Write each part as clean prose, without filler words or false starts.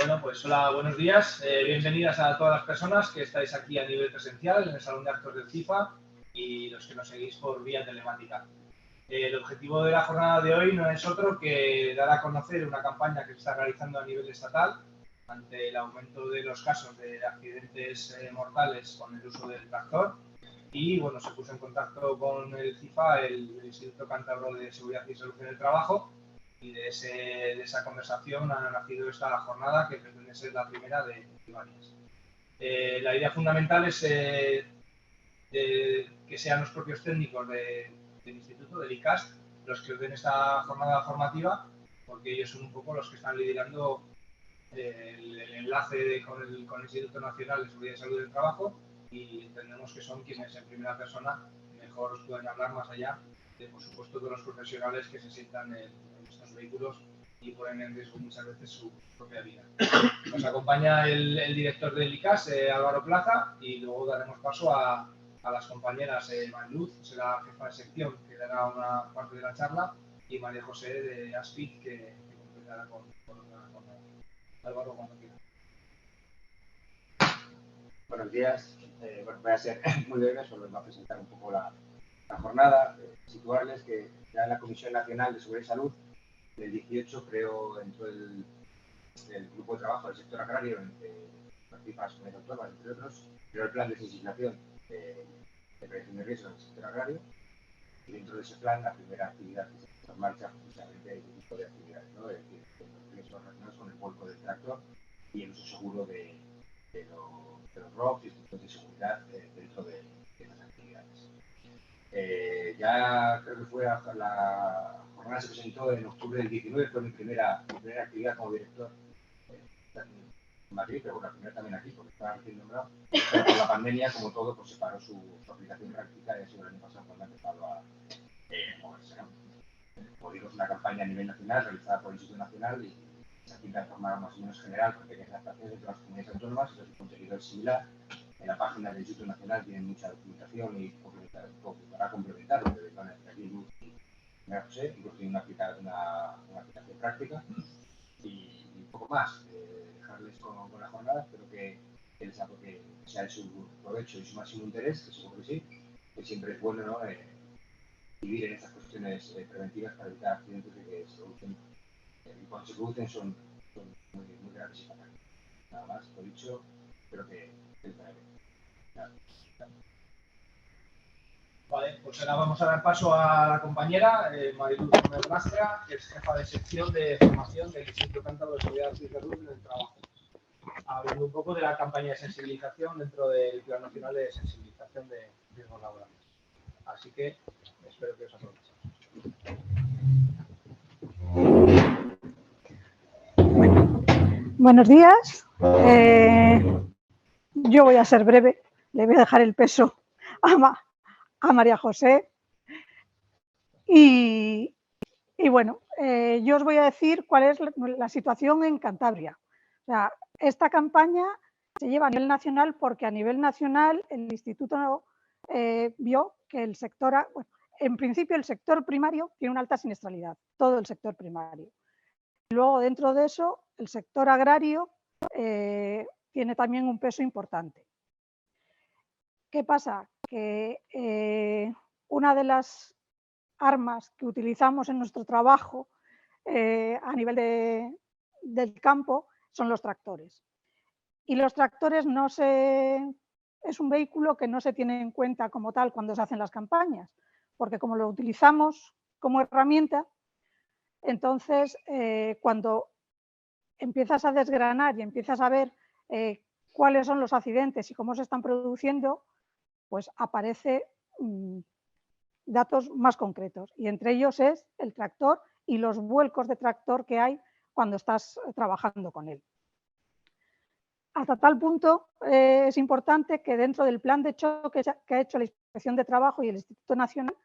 Bueno, pues hola, buenos días. Bienvenidas a todas las personas que estáis aquí a nivel presencial en el Salón de Actos del FIFA y los que nos seguís por vía telemática. El objetivo de la jornada de hoy no es otro que dar a conocer una campaña que se está realizando a nivel estatal ante el aumento de los casos de accidentes mortales con el uso del tractor. Y bueno, se puso en contacto con el FIFA, el Instituto Cántabro de Seguridad y Salud en el Trabajo, y de esa conversación ha nacido esta jornada que pretende ser la primera de varias. La idea fundamental es que sean los propios técnicos del instituto, del ICAST, los que den esta jornada formativa, porque ellos son un poco los que están liderando el enlace con el Instituto Nacional de Seguridad y Salud del Trabajo, y entendemos que son quienes en primera persona mejor os pueden hablar, más allá de, por supuesto, de los profesionales que se sientan en estos vehículos y ponen en riesgo muchas veces su propia vida. Nos acompaña el director del ICAS, Álvaro Plaza, y luego daremos paso a las compañeras Mariluz, será jefa de sección, que dará una parte de la charla, y María José de ASPIC, que completará con otra jornada. Álvaro, cuando quiera. Buenos días. Bueno, voy a ser muy breve, solo les voy a presentar un poco la jornada, situarles que ya en la Comisión Nacional de Seguridad y Salud del 18 creó dentro del grupo de trabajo del sector agrario, en que participan las comunidades autónomas, entre otros, creó el plan de sensibilización de prevención de riesgos en el sector agrario, y dentro de ese plan la primera actividad que se puso en marcha precisamente este tipo de actividades, ¿no? Es decir, los riesgos relacionados con el vuelco del tractor y el uso seguro de los ROPs y institutos de seguridad dentro de esas actividades. Ya creo que fue la jornada se presentó en octubre del 19, fue mi primera actividad como director en Madrid, pero bueno, la primera también aquí, porque estaba recién nombrado. Pero por la pandemia, como todo, pues se paró su aplicación práctica y ha sido el año pasado cuando ha empezado a moverse. Como digo, es una campaña a nivel nacional realizada por el Instituto Nacional y se pinta de forma más o menos general con pequeñas adaptaciones de todas las comunidades autónomas. Entonces, el contenido es similar. En la página del Instituto Nacional tienen mucha documentación y para complementar lo que van a decir aquí Luz y María José. Incluso tiene una aplicación práctica y un poco más. Dejarles con la jornada. Espero que sea de su provecho y su máximo interés, que seguro que sí, que siempre es bueno, ¿no? Vivir en estas cuestiones preventivas para evitar accidentes que se producen y cuando se producen son muy, muy graves y fatales. Nada más, lo dicho, espero que les vaya bien. Vale, pues ahora vamos a dar paso a la compañera Mariluz Gómez Lastra, que es jefa de sección de formación del Instituto Cántabro de Seguridad y Salud en el Trabajo, hablando un poco de la campaña de sensibilización dentro del Plan Nacional de Sensibilización de Riesgos Laborales. Así que espero que os aprovechen. Buenos días. Yo voy a ser breve. Le voy a dejar el peso a María José. Y bueno, yo os voy a decir cuál es la situación en Cantabria. O sea, esta campaña se lleva a nivel nacional porque a nivel nacional el instituto vio que el sector, bueno, en principio el sector primario tiene una alta siniestralidad, todo el sector primario. Luego, dentro de eso, el sector agrario tiene también un peso importante. ¿Qué pasa? Que una de las armas que utilizamos en nuestro trabajo a nivel del campo son los tractores. Y los tractores es un vehículo que no se tiene en cuenta como tal cuando se hacen las campañas, porque como lo utilizamos como herramienta, entonces cuando empiezas a desgranar y empiezas a ver cuáles son los accidentes y cómo se están produciendo, pues aparece datos más concretos, y entre ellos es el tractor y los vuelcos de tractor que hay cuando estás trabajando con él. Hasta tal punto es importante que dentro del plan de choque que ha hecho la Inspección de Trabajo y el Instituto Nacional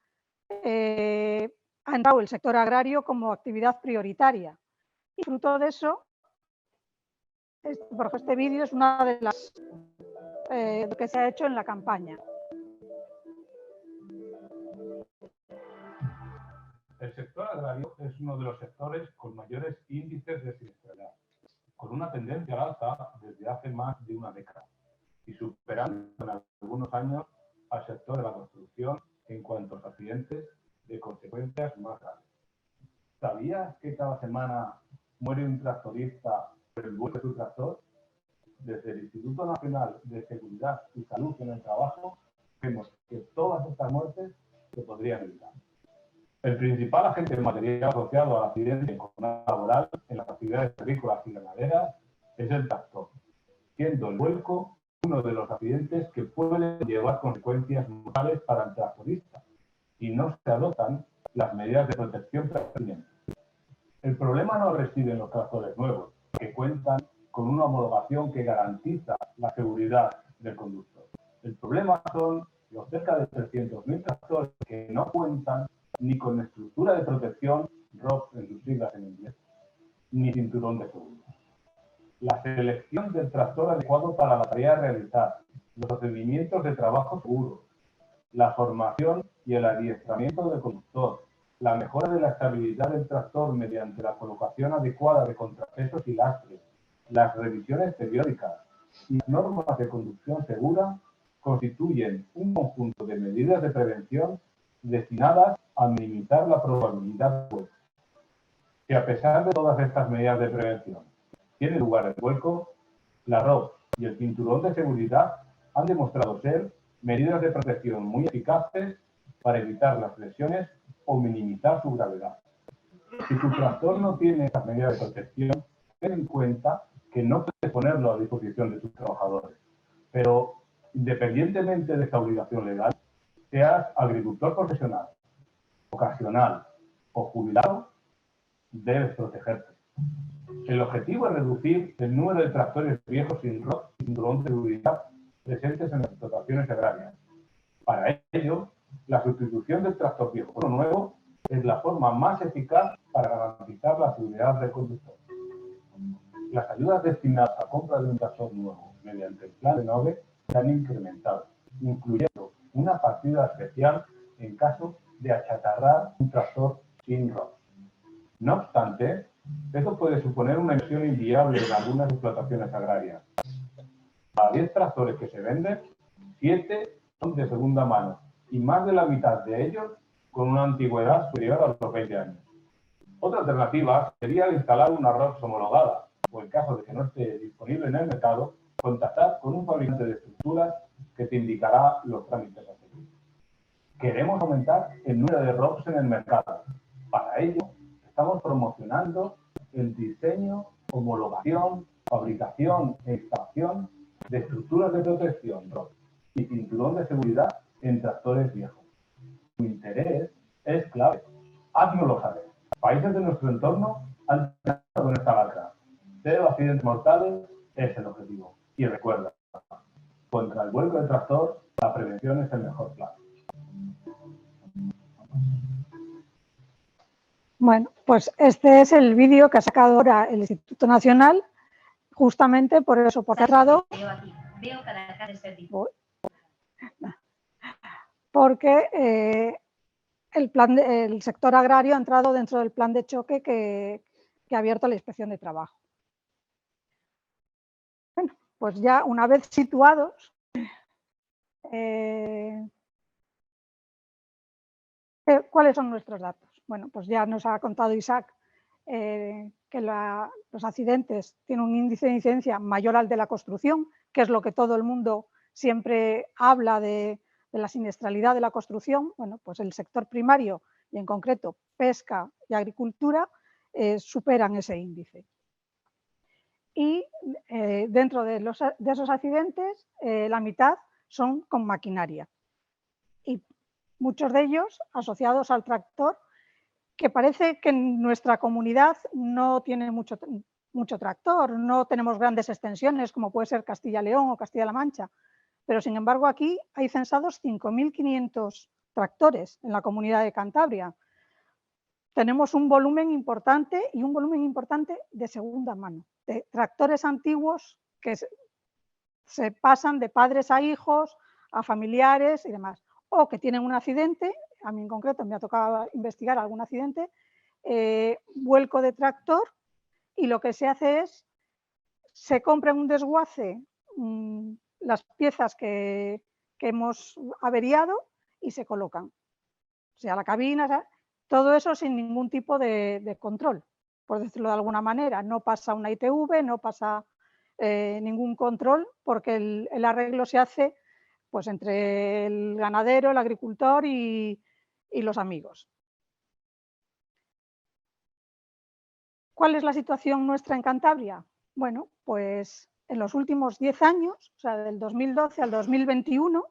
ha entrado el sector agrario como actividad prioritaria. Y fruto de eso, este vídeo es una de las que se ha hecho en la campaña. El sector agrario es uno de los sectores con mayores índices de siniestralidad, con una tendencia fuerza desde hace más de una década y superando en algunos años al sector de la construcción en cuanto a los accidentes de consecuencias más graves. ¿Sabías que cada semana muere un tractorista por el vuelo de su tractor? Desde el Instituto Nacional de Seguridad y Salud en el Trabajo vemos que todas estas muertes se podrían evitar. El principal agente material asociado al accidente en jornada laboral en las actividades agrícolas y ganaderas es el tractor, siendo el vuelco uno de los accidentes que pueden llevar consecuencias mortales para el tractorista y no se adoptan las medidas de protección pertinentes. El problema no reside en los tractores nuevos, que cuentan con una homologación que garantiza la seguridad del conductor. El problema son los cerca de 300.000 tractores que no cuentan ni con estructura de protección, ROP en sus siglas en inglés, ni cinturón de seguridad. La selección del tractor adecuado para la tarea a realizar, los procedimientos de trabajo seguros, la formación y el adiestramiento del conductor, la mejora de la estabilidad del tractor mediante la colocación adecuada de contrapesos y lastres, las revisiones periódicas y las normas de conducción segura constituyen un conjunto de medidas de prevención destinadas a minimizar la probabilidad de vuelco. Si a pesar de todas estas medidas de prevención tiene lugar el vuelco, la ROP y el cinturón de seguridad han demostrado ser medidas de protección muy eficaces para evitar las lesiones o minimizar su gravedad. Si tu tractor no tiene estas medidas de protección, ten en cuenta que no puedes ponerlo a disposición de tus trabajadores. Pero, independientemente de esta obligación legal, seas agricultor profesional, ocasional o jubilado, debes protegerte. El objetivo es reducir el número de tractores viejos sin ROP y cinturón de seguridad presentes en las explotaciones agrarias. Para ello, la sustitución del tractor viejo por uno nuevo es la forma más eficaz para garantizar la seguridad del conductor. Las ayudas destinadas a compra de un tractor nuevo mediante el plan Renove se han incrementado, incluyendo una partida especial en caso de achatarrar un tractor sin ROP. No obstante, esto puede suponer una inversión inviable en algunas explotaciones agrarias. Cada 10 tractores que se venden, 7 son de segunda mano y más de la mitad de ellos con una antigüedad superior a los 20 años. Otra alternativa sería instalar una ROP homologada o, en caso de que no esté disponible en el mercado, contactar con un fabricante de estructuras que te indicará los trámites a seguir. Queremos aumentar el número de ROPs en el mercado. Para ello, estamos promocionando el diseño, homologación, fabricación e instalación de estructuras de protección ROP y cinturón de seguridad en tractores viejos. Tu interés es clave. Haznoslo saber. Países de nuestro entorno han tratado en esta lacra. Cero accidentes mortales es el objetivo. Y recuerda, contra el vuelco de tractor, la prevención es el mejor plan. Bueno, pues este es el vídeo que ha sacado ahora el Instituto Nacional, justamente por eso, porque ha cerrado. Veo cada vez servicio. Porque el sector agrario ha entrado dentro del plan de choque que ha abierto la Inspección de Trabajo. Bueno, pues ya una vez situados, ¿cuáles son nuestros datos? Bueno, pues ya nos ha contado Isaac que los accidentes tienen un índice de incidencia mayor al de la construcción, que es lo que todo el mundo siempre habla de la siniestralidad de la construcción. Bueno, pues el sector primario y en concreto pesca y agricultura superan ese índice. Y dentro de esos accidentes, la mitad son con maquinaria. Y muchos de ellos asociados al tractor, que parece que en nuestra comunidad no tiene mucho tractor, no tenemos grandes extensiones como puede ser Castilla-León o Castilla-La Mancha, pero sin embargo aquí hay censados 5.500 tractores en la comunidad de Cantabria. Tenemos un volumen importante y un volumen importante de segunda mano, de tractores antiguos que se pasan de padres a hijos, a familiares y demás, o que tienen un accidente. A mí en concreto me ha tocado investigar algún accidente, vuelco de tractor, y lo que se hace es, se compra en un desguace las piezas que hemos averiado y se colocan. O sea, la cabina, todo eso sin ningún tipo de control, por decirlo de alguna manera. No pasa una ITV, no pasa ningún control, porque el arreglo se hace pues entre el ganadero, el agricultor y los amigos. ¿Cuál es la situación nuestra en Cantabria? Bueno, pues en los últimos 10 años, o sea, del 2012 al 2021,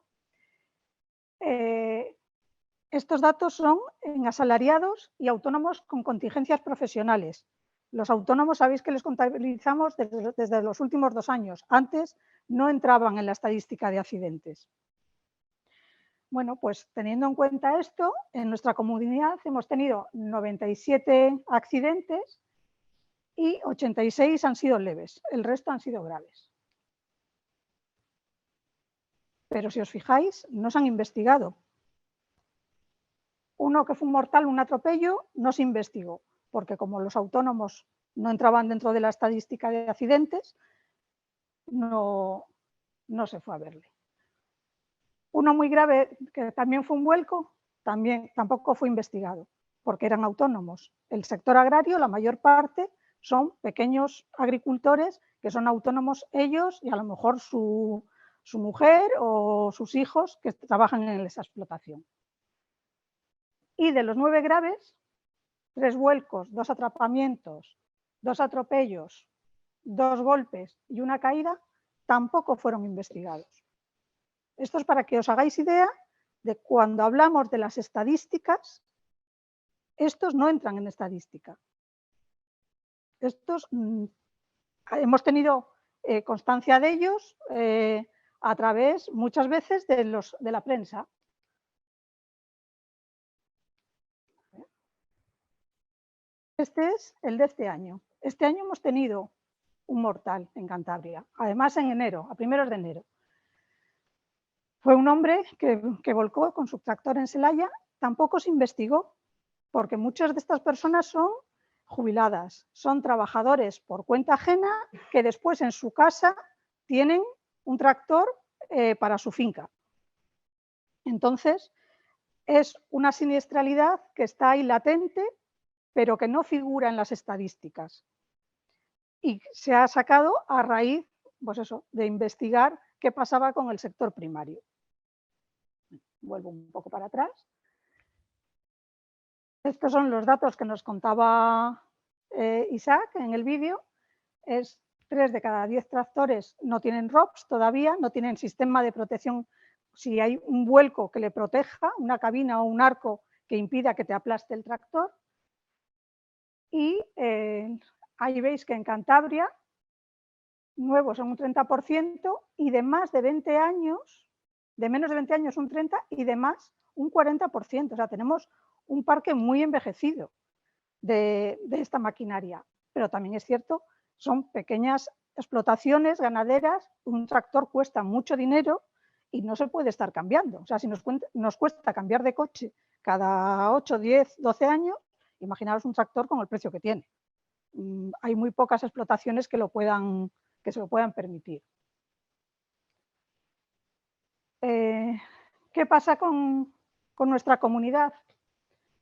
estos datos son en asalariados y autónomos con contingencias profesionales. Los autónomos sabéis que les contabilizamos desde los últimos 2 años. Antes no entraban en la estadística de accidentes. Bueno, pues teniendo en cuenta esto, en nuestra comunidad hemos tenido 97 accidentes y 86 han sido leves, el resto han sido graves. Pero si os fijáis, no se han investigado. Uno que fue un mortal, un atropello, no se investigó, porque como los autónomos no entraban dentro de la estadística de accidentes, no se fue a verle. Uno muy grave, que también fue un vuelco, tampoco fue investigado, porque eran autónomos. El sector agrario, la mayor parte, son pequeños agricultores que son autónomos ellos y a lo mejor su mujer o sus hijos que trabajan en esa explotación. Y de los 9 graves, 3 vuelcos, 2 atrapamientos, 2 atropellos, 2 golpes y una caída, tampoco fueron investigados. Esto es para que os hagáis idea de cuando hablamos de las estadísticas, estos no entran en estadística. Estos hemos tenido constancia de ellos a través, muchas veces, de la prensa. Este es el de este año. Este año hemos tenido un mortal en Cantabria, además en enero, a primeros de enero. Fue un hombre que volcó con su tractor en Celaya. Tampoco se investigó, porque muchas de estas personas son jubiladas, son trabajadores por cuenta ajena que después en su casa tienen un tractor para su finca. Entonces, es una siniestralidad que está ahí latente, pero que no figura en las estadísticas. Y se ha sacado a raíz, pues eso, de investigar qué pasaba con el sector primario. Vuelvo un poco para atrás. Estos son los datos que nos contaba Isaac en el vídeo. 3 de cada 10 tractores no tienen ROPS todavía, no tienen sistema de protección. Si hay un vuelco que le proteja, una cabina o un arco que impida que te aplaste el tractor. Y ahí veis que en Cantabria, nuevos son un 30% y de más de 20 años, de menos de 20 años un 30% y de más un 40%. O sea, tenemos un parque muy envejecido de esta maquinaria. Pero también es cierto, son pequeñas explotaciones ganaderas, un tractor cuesta mucho dinero y no se puede estar cambiando. O sea, si nos cuesta cambiar de coche cada 8, 10, 12 años, imaginaos un tractor con el precio que tiene. Hay muy pocas explotaciones que se lo puedan permitir. ¿Qué pasa con nuestra comunidad?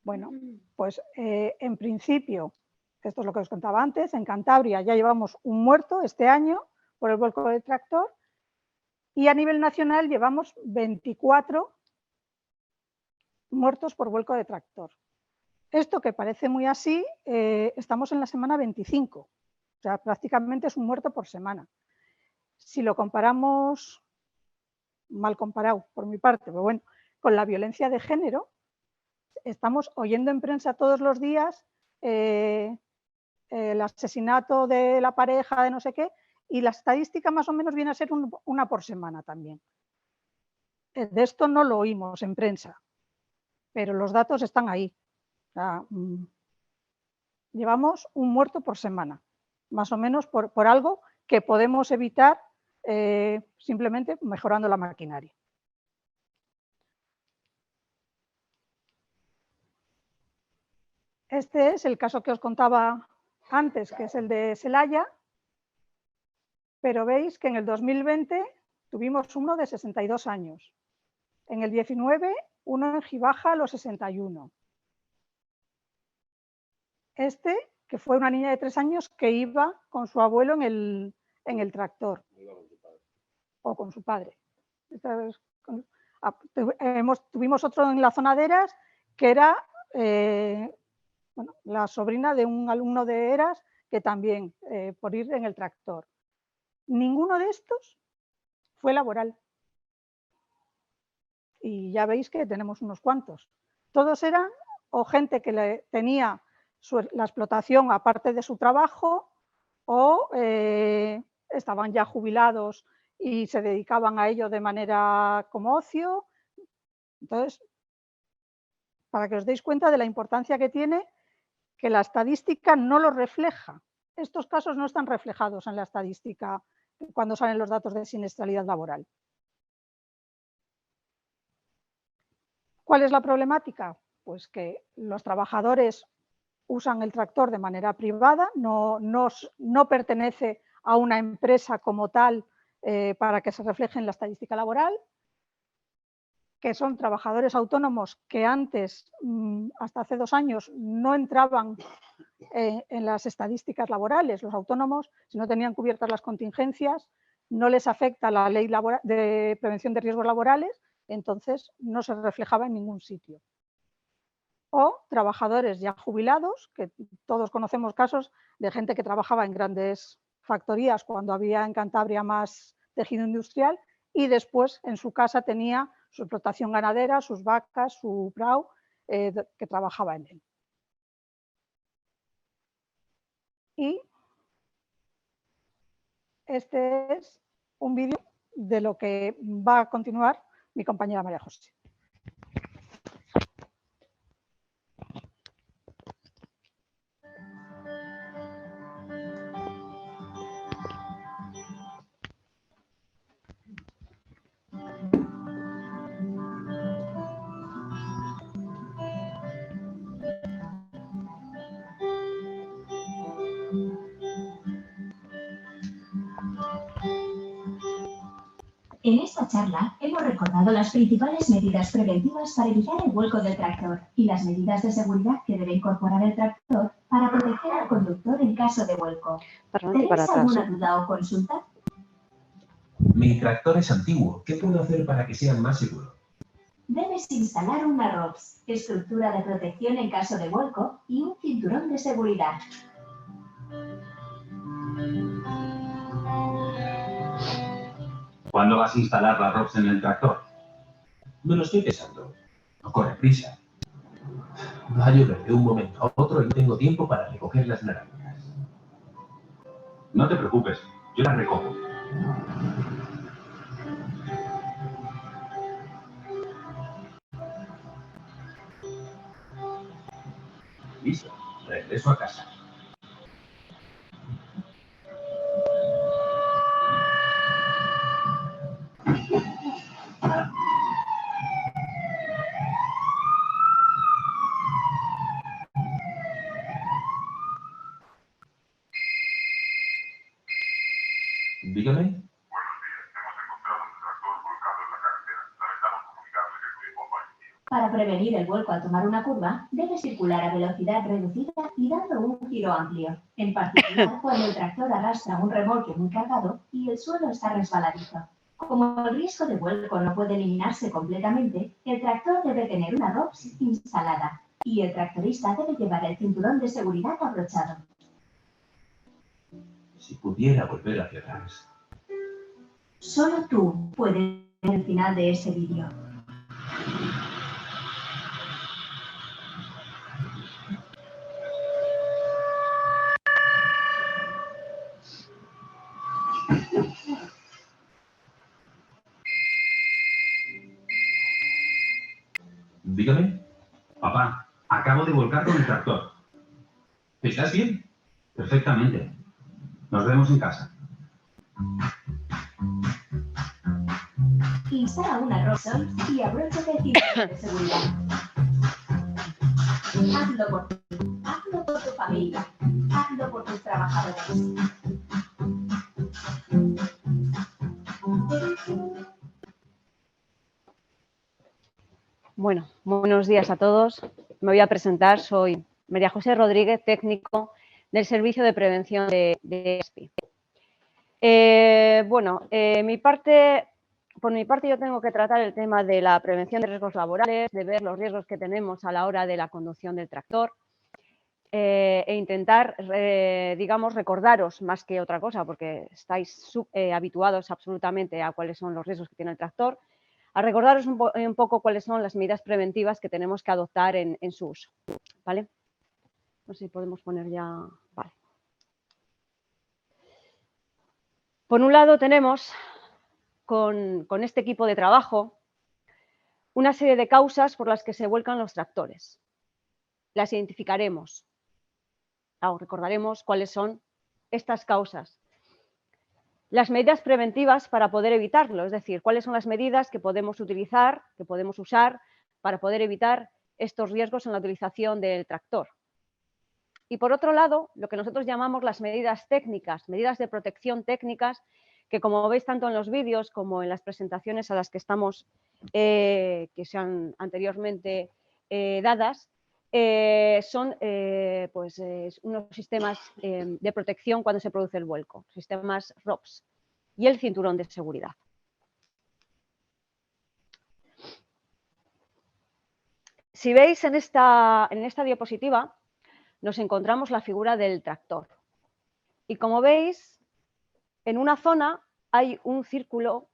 Bueno, pues en principio, esto es lo que os contaba antes, en Cantabria ya llevamos un muerto este año por el vuelco del tractor y a nivel nacional llevamos 24 muertos por vuelco de tractor. Esto que parece muy así, estamos en la semana 25, o sea, prácticamente es un muerto por semana. Si lo comparamos, mal comparado por mi parte, pero bueno, con la violencia de género, estamos oyendo en prensa todos los días el asesinato de la pareja de no sé qué, y la estadística más o menos viene a ser una por semana también. De esto no lo oímos en prensa, pero los datos están ahí. O sea, llevamos un muerto por semana, más o menos por algo que podemos evitar simplemente mejorando la maquinaria. Este es el caso que os contaba antes, que es el de Celaya. pero veis que en el 2020 tuvimos uno de 62 años. En el 19, uno en Gibaja a los 61. Este, que fue una niña de 3 años que iba con su abuelo en el tractor. O con su padre. Tuvimos otro en la zona de Eras, que era la sobrina de un alumno de Eras, que también por ir en el tractor. Ninguno de estos fue laboral. Y ya veis que tenemos unos cuantos. Todos eran o gente que tenía la explotación aparte de su trabajo o estaban ya jubilados y se dedicaban a ello de manera como ocio. Entonces, para que os deis cuenta de la importancia que tiene, que la estadística no lo refleja. Estos casos no están reflejados en la estadística cuando salen los datos de siniestralidad laboral. ¿Cuál es la problemática? Pues que los trabajadores usan el tractor de manera privada, no pertenece a una empresa como tal para que se refleje en la estadística laboral, que son trabajadores autónomos que antes, hasta hace 2 años, no entraban en las estadísticas laborales. Los autónomos, si no tenían cubiertas las contingencias, no les afecta la ley de prevención de riesgos laborales, entonces no se reflejaba en ningún sitio. O trabajadores ya jubilados, que todos conocemos casos de gente que trabajaba en grandes factorías cuando había en Cantabria más tejido industrial y después en su casa tenía su explotación ganadera, sus vacas, su prau, que trabajaba en él. Y este es un vídeo de lo que va a continuar mi compañera María José. En esta charla hemos recordado las principales medidas preventivas para evitar el vuelco del tractor y las medidas de seguridad que debe incorporar el tractor para proteger al conductor en caso de vuelco. ¿Tenéis alguna duda o consulta? Mi tractor es antiguo. ¿Qué puedo hacer para que sea más seguro? Debes instalar una ROPS, estructura de protección en caso de vuelco, y un cinturón de seguridad. ¿Cuándo vas a instalar la ROPS en el tractor? Me lo estoy pensando. No corre prisa. Va a llover de un momento a otro y no tengo tiempo para recoger las naranjas. No te preocupes, yo las recojo. Listo, regreso a casa. Dígame. Buenos días. Hemos encontrado un tractor volcado en la carretera. Lamentamos comunicarle que su hijo falleció. Para prevenir el vuelco al tomar una curva, debe circular a velocidad reducida y dando un giro amplio. En particular, cuando el tractor arrastra un remolque muy cargado y el suelo está resbaladizo. Como el riesgo de vuelco no puede eliminarse completamente, el tractor debe tener una ROPS instalada y el tractorista debe llevar el cinturón de seguridad abrochado. Si pudiera volver hacia atrás. Solo tú puedes ver el final de este vídeo. Dígame. Papá, acabo de volcar con el tractor. ¿Estás bien? Perfectamente. Nos vemos en casa. Instala una ROPS y abróchate el cinturón de seguridad. Hazlo por tu familia. Hazlo por tus trabajadores. Bueno, buenos días a todos. Me voy a presentar. Soy María José Rodríguez, técnico del Servicio de Prevención de ESPI. Por mi parte yo tengo que tratar el tema de la prevención de riesgos laborales, de ver los riesgos que tenemos a la hora de la conducción del tractor e intentar, digamos, recordaros más que otra cosa, porque estáis habituados absolutamente a cuáles son los riesgos que tiene el tractor, a recordaros un poco cuáles son las medidas preventivas que tenemos que adoptar en su uso, ¿vale? No sé si podemos poner ya... Vale. Por un lado tenemos con este equipo de trabajo una serie de causas por las que se vuelcan los tractores. Las identificaremos. Recordaremos cuáles son estas causas. Las medidas preventivas para poder evitarlo, es decir, cuáles son las medidas que podemos utilizar, que podemos usar para poder evitar estos riesgos en la utilización del tractor. Y por otro lado, lo que nosotros llamamos las medidas técnicas, medidas de protección técnicas, que como veis tanto en los vídeos como en las presentaciones a las que estamos, que se han anteriormente dadas, son unos sistemas de protección cuando se produce el vuelco, sistemas ROPS y el cinturón de seguridad. Si veis en esta diapositiva, nos encontramos la figura del tractor. Y como veis, en una zona hay un círculo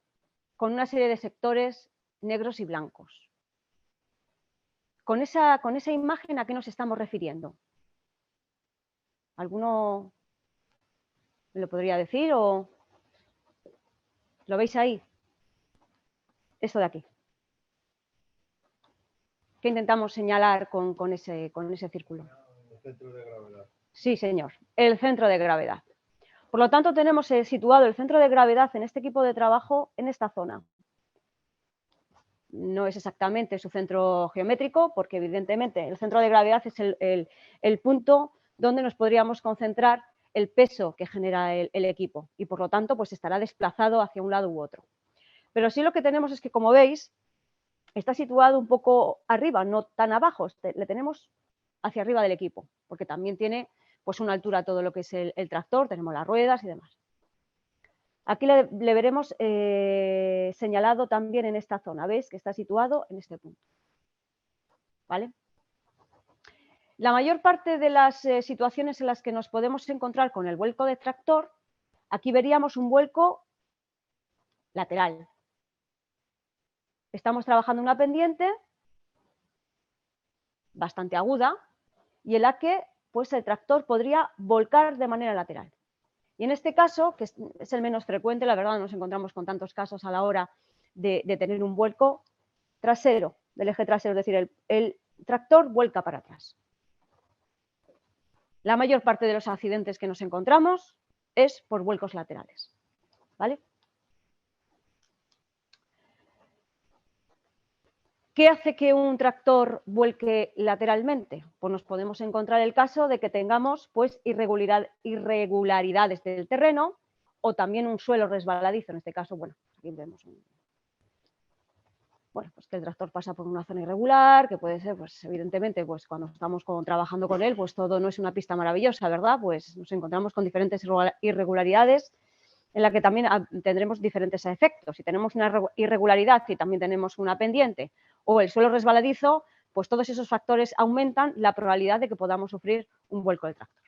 con una serie de sectores negros y blancos. Con esa imagen, ¿a qué nos estamos refiriendo? ¿Alguno me lo podría decir o lo veis ahí? Esto de aquí. ¿Qué intentamos señalar con ese círculo? El centro de gravedad. Sí, señor, el centro de gravedad. Por lo tanto, tenemos situado el centro de gravedad en este equipo de trabajo en esta zona. No es exactamente su centro geométrico, porque evidentemente el centro de gravedad es el punto donde nos podríamos concentrar el peso que genera el equipo y por lo tanto pues estará desplazado hacia un lado u otro. Pero sí lo que tenemos es que, como veis, está situado un poco arriba, no tan abajo, le tenemos hacia arriba del equipo, porque también tiene pues una altura todo lo que es el tractor, tenemos las ruedas y demás. Aquí le veremos señalado también en esta zona, ¿veis? Que está situado en este punto. ¿Vale? La mayor parte de las situaciones en las que nos podemos encontrar con el vuelco de tractor, aquí veríamos un vuelco lateral. Estamos trabajando una pendiente bastante aguda y en la que pues, el tractor podría volcar de manera lateral. Y en este caso, que es el menos frecuente, la verdad no nos encontramos con tantos casos a la hora de tener un vuelco trasero, del eje trasero, es decir, el tractor vuelca para atrás. La mayor parte de los accidentes que nos encontramos es por vuelcos laterales. ¿Vale? ¿Qué hace que un tractor vuelque lateralmente? Pues nos podemos encontrar el caso de que tengamos pues, irregularidades del terreno o también un suelo resbaladizo. En este caso, bueno, aquí vemos pues que el tractor pasa por una zona irregular, que puede ser, pues evidentemente, pues cuando estamos trabajando con él, pues todo no es una pista maravillosa, ¿verdad? Pues nos encontramos con diferentes irregularidades en la que también tendremos diferentes efectos. Si tenemos una irregularidad y también tenemos una pendiente o el suelo resbaladizo, pues todos esos factores aumentan la probabilidad de que podamos sufrir un vuelco del tractor.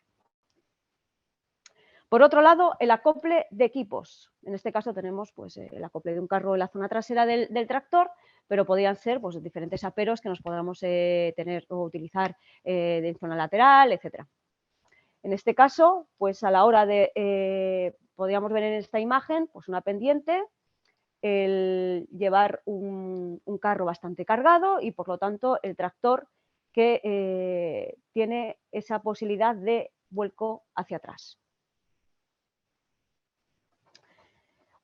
Por otro lado, el acople de equipos. En este caso tenemos pues, el acople de un carro en la zona trasera del tractor, pero podrían ser pues, diferentes aperos que nos podamos tener o utilizar en zona lateral, etc. En este caso, pues a la hora de, podríamos ver en esta imagen, pues una pendiente, el llevar un carro bastante cargado y por lo tanto el tractor que tiene esa posibilidad de vuelco hacia atrás.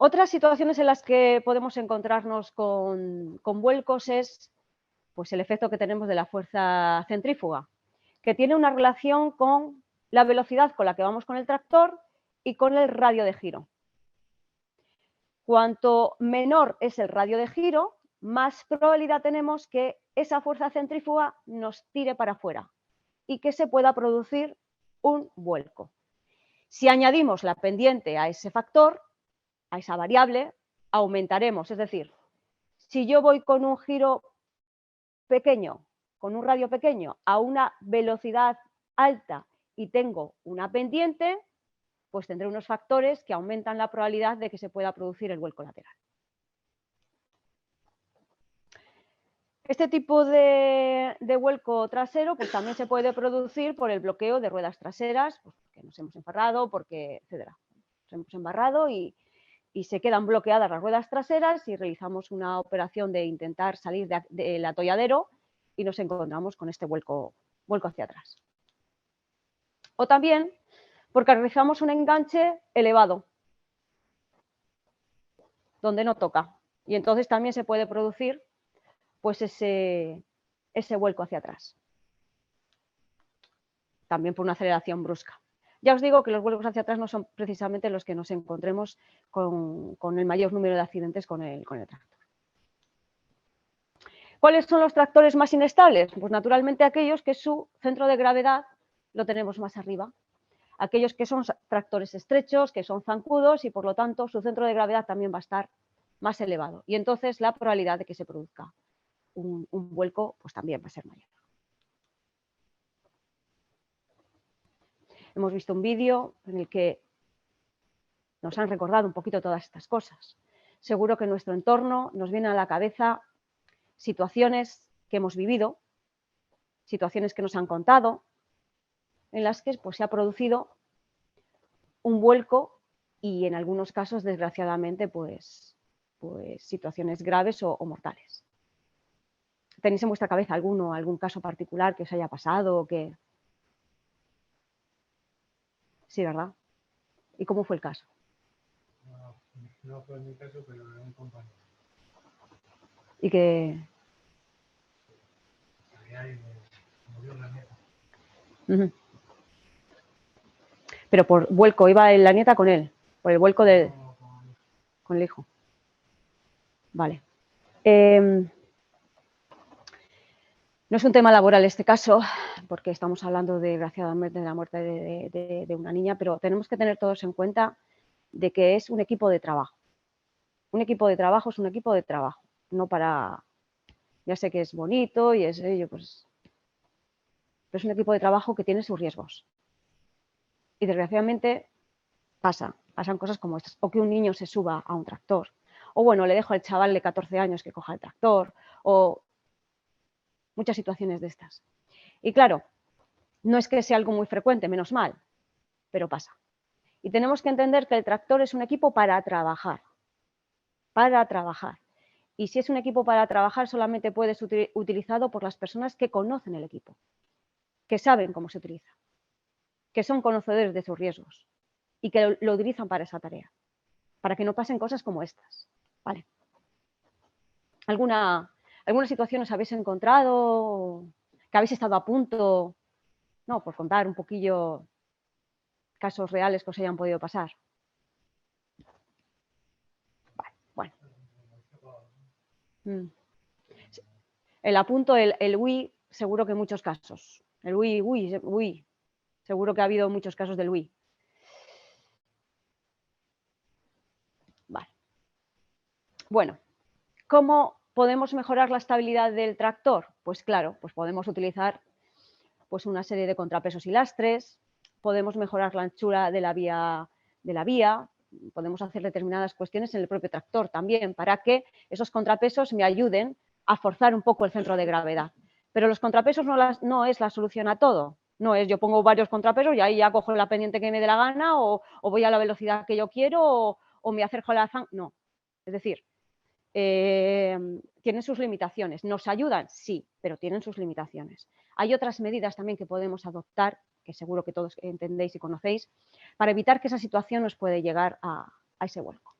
Otras situaciones en las que podemos encontrarnos con vuelcos es pues, el efecto que tenemos de la fuerza centrífuga, que tiene una relación con la velocidad con la que vamos con el tractor y con el radio de giro. Cuanto menor es el radio de giro, más probabilidad tenemos que esa fuerza centrífuga nos tire para afuera y que se pueda producir un vuelco. Si añadimos la pendiente a ese factor, a esa variable, aumentaremos. Es decir, si yo voy con un giro pequeño, con un radio pequeño, a una velocidad alta y tengo una pendiente, pues tendré unos factores que aumentan la probabilidad de que se pueda producir el vuelco lateral. Este tipo de vuelco trasero pues también se puede producir por el bloqueo de ruedas traseras, pues porque nos hemos embarrado, porque, etcétera. Nos hemos embarrado y se quedan bloqueadas las ruedas traseras y realizamos una operación de intentar salir del atolladero y nos encontramos con este vuelco hacia atrás. O también porque realizamos un enganche elevado, donde no toca. Y entonces también se puede producir pues ese vuelco hacia atrás. También por una aceleración brusca. Ya os digo que los vuelcos hacia atrás no son precisamente los que nos encontremos con el mayor número de accidentes con el tractor. ¿Cuáles son los tractores más inestables? Pues naturalmente aquellos que su centro de gravedad lo tenemos más arriba. Aquellos que son tractores estrechos, que son zancudos y por lo tanto su centro de gravedad también va a estar más elevado. Y entonces la probabilidad de que se produzca un vuelco pues también va a ser mayor. Hemos visto un vídeo en el que nos han recordado un poquito todas estas cosas. Seguro que en nuestro entorno nos vienen a la cabeza situaciones que hemos vivido, situaciones que nos han contado, en las que pues, se ha producido un vuelco y en algunos casos, desgraciadamente, pues situaciones graves o mortales. ¿Tenéis en vuestra cabeza algún caso particular que os haya pasado? Sí, ¿verdad? ¿Y cómo fue el caso? No fue mi caso, pero era un compañero. Y que... Murió la nieta. Uh-huh. Pero por vuelco, iba la nieta con él, por el vuelco de... No, con el hijo. Vale. No es un tema laboral este caso, porque estamos hablando desgraciadamente de la muerte de una niña, pero tenemos que tener todos en cuenta de que es un equipo de trabajo. Un equipo de trabajo es un equipo de trabajo, no para... Ya sé que es bonito y es ello, pues... Pero es un equipo de trabajo que tiene sus riesgos. Y desgraciadamente pasan cosas como estas. O que un niño se suba a un tractor. O bueno, le dejo al chaval de 14 años que coja el tractor. O muchas situaciones de estas. Y claro, no es que sea algo muy frecuente, menos mal, pero pasa. Y tenemos que entender que el tractor es un equipo para trabajar. Para trabajar. Y si es un equipo para trabajar, solamente puede ser utilizado por las personas que conocen el equipo, que saben cómo se utiliza, que son conocedores de sus riesgos y que lo utilizan para esa tarea, para que no pasen cosas como estas. ¿Vale? ¿Alguna situación os habéis encontrado, que habéis estado a punto, no, por contar un poquillo casos reales que os hayan podido pasar? Vale, bueno. El apunto, el UI, seguro que en muchos casos. El UI, seguro que ha habido muchos casos del UI. Vale. Bueno, ¿cómo podemos mejorar la estabilidad del tractor? Pues claro, pues podemos utilizar pues una serie de contrapesos y lastres, podemos mejorar la anchura de la vía, podemos hacer determinadas cuestiones en el propio tractor también para que esos contrapesos me ayuden a forzar un poco el centro de gravedad. Pero los contrapesos no es la solución a todo. No es yo pongo varios contrapesos y ahí ya cojo la pendiente que me dé la gana o voy a la velocidad que yo quiero o me acerco a la zanja. No. Es decir, tienen sus limitaciones. ¿Nos ayudan? Sí, pero tienen sus limitaciones. Hay otras medidas también que podemos adoptar, que seguro que todos entendéis y conocéis, para evitar que esa situación nos puede llegar a ese vuelco.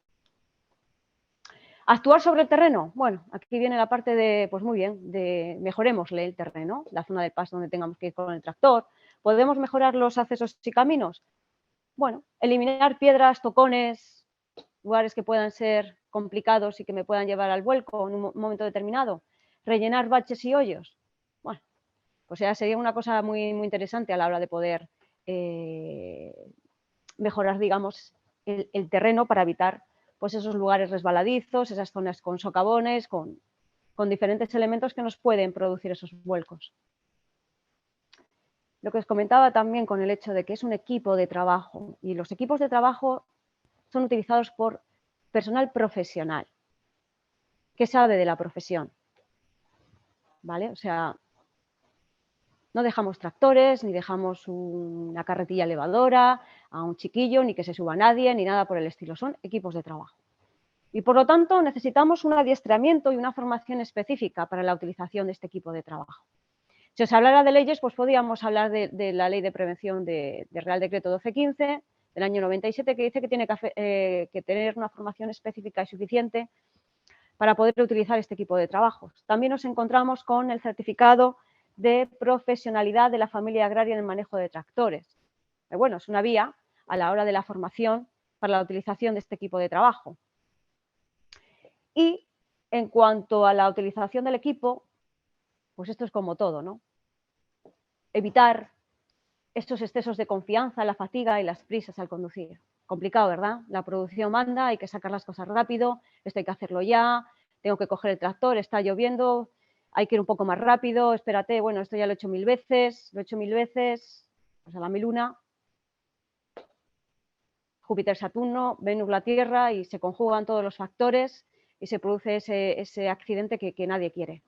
¿Actuar sobre el terreno? Bueno, aquí viene la parte de, pues muy bien, de mejorémosle el terreno, la zona de paso donde tengamos que ir con el tractor. ¿Podemos mejorar los accesos y caminos? Bueno, eliminar piedras, tocones, lugares que puedan ser complicados y que me puedan llevar al vuelco en un momento determinado, rellenar baches y hoyos. Bueno, pues ya sería una cosa muy, muy interesante a la hora de poder mejorar, digamos, el terreno para evitar pues, esos lugares resbaladizos, esas zonas con socavones, con diferentes elementos que nos pueden producir esos vuelcos. Lo que os comentaba también con el hecho de que es un equipo de trabajo y los equipos de trabajo son utilizados por personal profesional que sabe de la profesión, ¿vale? O sea, no dejamos tractores, ni dejamos una carretilla elevadora a un chiquillo, ni que se suba nadie, ni nada por el estilo. Son equipos de trabajo. Y por lo tanto necesitamos un adiestramiento y una formación específica para la utilización de este equipo de trabajo. Si os hablara de leyes, pues podríamos hablar de la Ley de Prevención de Real Decreto 1215 del año 97, que dice que tiene que tener una formación específica y suficiente para poder utilizar este equipo de trabajos. También nos encontramos con el certificado de profesionalidad de la familia agraria en el manejo de tractores. Bueno, es una vía a la hora de la formación para la utilización de este equipo de trabajo. Y en cuanto a la utilización del equipo, pues esto es como todo, ¿no? Evitar estos excesos de confianza, la fatiga y las prisas al conducir. Complicado, ¿verdad? La producción manda, hay que sacar las cosas rápido, esto hay que hacerlo ya, tengo que coger el tractor, está lloviendo, hay que ir un poco más rápido, espérate, bueno, esto ya lo he hecho 1000 veces, pues a la 1001, Júpiter, Saturno, Venus, la Tierra, y se conjugan todos los factores y se produce ese accidente que nadie quiere.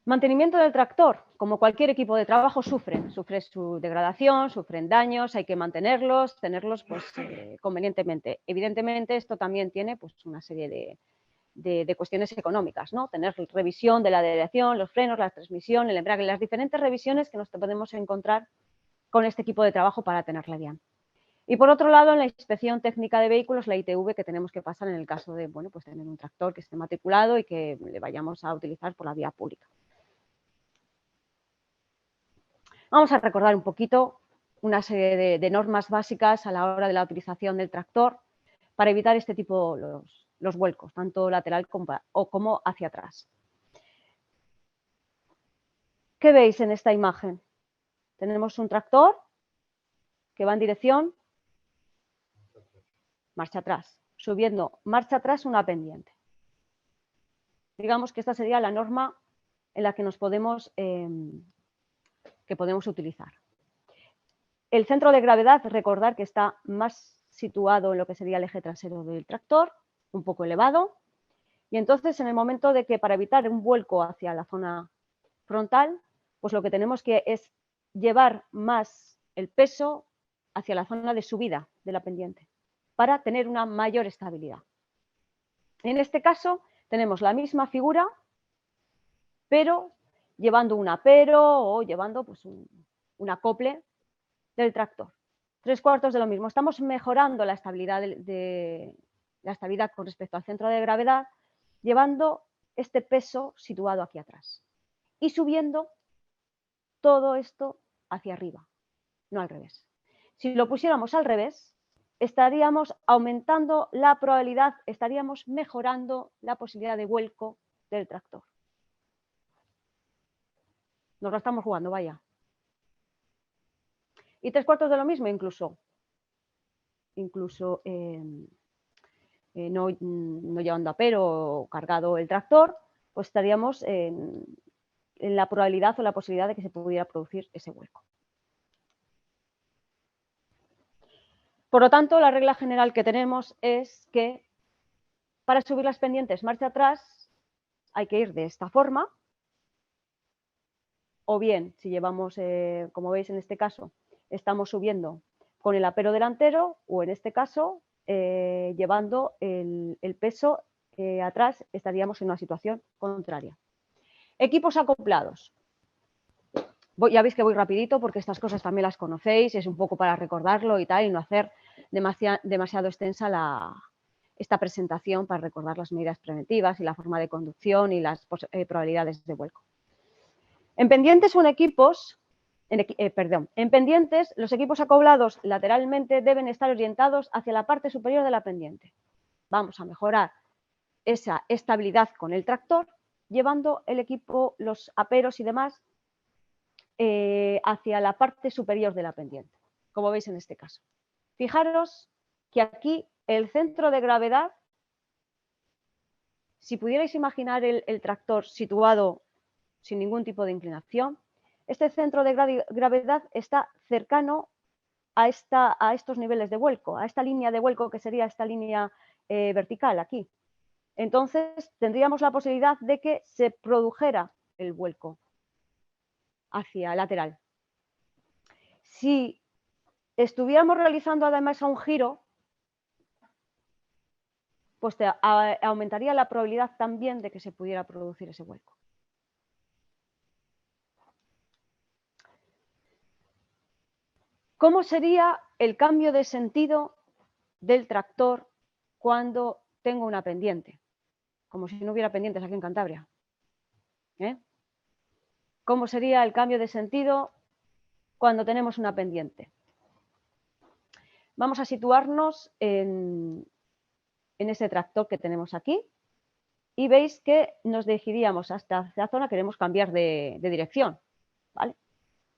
Mantenimiento del tractor, como cualquier equipo de trabajo, sufre su degradación, sufren daños, hay que mantenerlos, tenerlos pues, convenientemente. Evidentemente, esto también tiene pues, una serie de cuestiones económicas, ¿no? Tener revisión de la aleación, los frenos, la transmisión, el embrague, las diferentes revisiones que nos podemos encontrar con este equipo de trabajo para tenerla bien. Y por otro lado, en la inspección técnica de vehículos, la ITV que tenemos que pasar en el caso de bueno, pues tener un tractor que esté matriculado y que le vayamos a utilizar por la vía pública. Vamos a recordar un poquito una serie de normas básicas a la hora de la utilización del tractor para evitar este tipo, los vuelcos, tanto lateral como hacia atrás. ¿Qué veis en esta imagen? Tenemos un tractor que va en dirección marcha atrás, subiendo marcha atrás una pendiente. Digamos que esta sería la norma en la que nos podemos utilizar. El centro de gravedad, recordar que está más situado en lo que sería el eje trasero del tractor, un poco elevado, y entonces en el momento de que para evitar un vuelco hacia la zona frontal, pues lo que tenemos que es llevar más el peso hacia la zona de subida de la pendiente para tener una mayor estabilidad. En este caso tenemos la misma figura, pero llevando un apero o llevando pues, un acople del tractor. 3/4 de lo mismo. Estamos mejorando la estabilidad, la estabilidad con respecto al centro de gravedad, llevando este peso situado aquí atrás y subiendo todo esto hacia arriba, no al revés. Si lo pusiéramos al revés, estaríamos aumentando la probabilidad, estaríamos mejorando la posibilidad de vuelco del tractor. Nos lo estamos jugando, vaya. Y 3/4 de lo mismo, incluso no llevando apero o cargado el tractor, pues estaríamos en la probabilidad o la posibilidad de que se pudiera producir ese vuelco. Por lo tanto, la regla general que tenemos es que para subir las pendientes marcha atrás hay que ir de esta forma, o bien, si llevamos, como veis en este caso, estamos subiendo con el apero delantero o en este caso llevando el peso atrás, estaríamos en una situación contraria. Equipos acoplados. Ya veis que voy rapidito porque estas cosas también las conocéis, es un poco para recordarlo y tal, y no hacer demasiado extensa esta presentación para recordar las medidas preventivas y la forma de conducción y las probabilidades de vuelco. En pendientes o en equipos En pendientes, los equipos acoblados lateralmente deben estar orientados hacia la parte superior de la pendiente. Vamos a mejorar esa estabilidad con el tractor, llevando el equipo, los aperos y demás, hacia la parte superior de la pendiente, como veis en este caso. Fijaros que aquí el centro de gravedad, si pudierais imaginar el tractor situado sin ningún tipo de inclinación, este centro de gravedad está cercano a estos niveles de vuelco, a esta línea de vuelco que sería esta línea vertical aquí. Entonces tendríamos la posibilidad de que se produjera el vuelco hacia lateral. Si estuviéramos realizando además un giro, pues aumentaría la probabilidad también de que se pudiera producir ese vuelco. ¿Cómo sería el cambio de sentido del tractor cuando tengo una pendiente? Como si no hubiera pendientes aquí en Cantabria. ¿Cómo sería el cambio de sentido cuando tenemos una pendiente? Vamos a situarnos en ese tractor que tenemos aquí y veis que nos dirigiríamos hasta esta zona, queremos cambiar de dirección, ¿vale?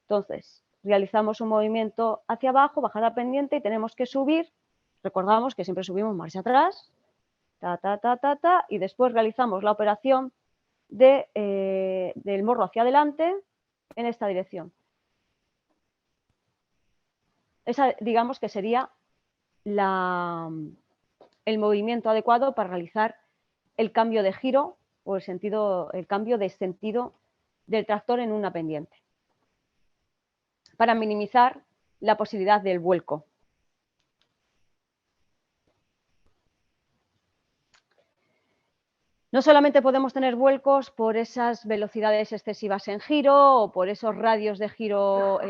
Entonces, realizamos un movimiento hacia abajo, bajar la pendiente y tenemos que subir. Recordamos que siempre subimos marcha atrás, y después realizamos la operación del morro hacia adelante en esta dirección. Esa, digamos que sería el movimiento adecuado para realizar el cambio de giro o el cambio de sentido del tractor en una pendiente, para minimizar la posibilidad del vuelco. No solamente podemos tener vuelcos por esas velocidades excesivas en giro o por esos radios de giro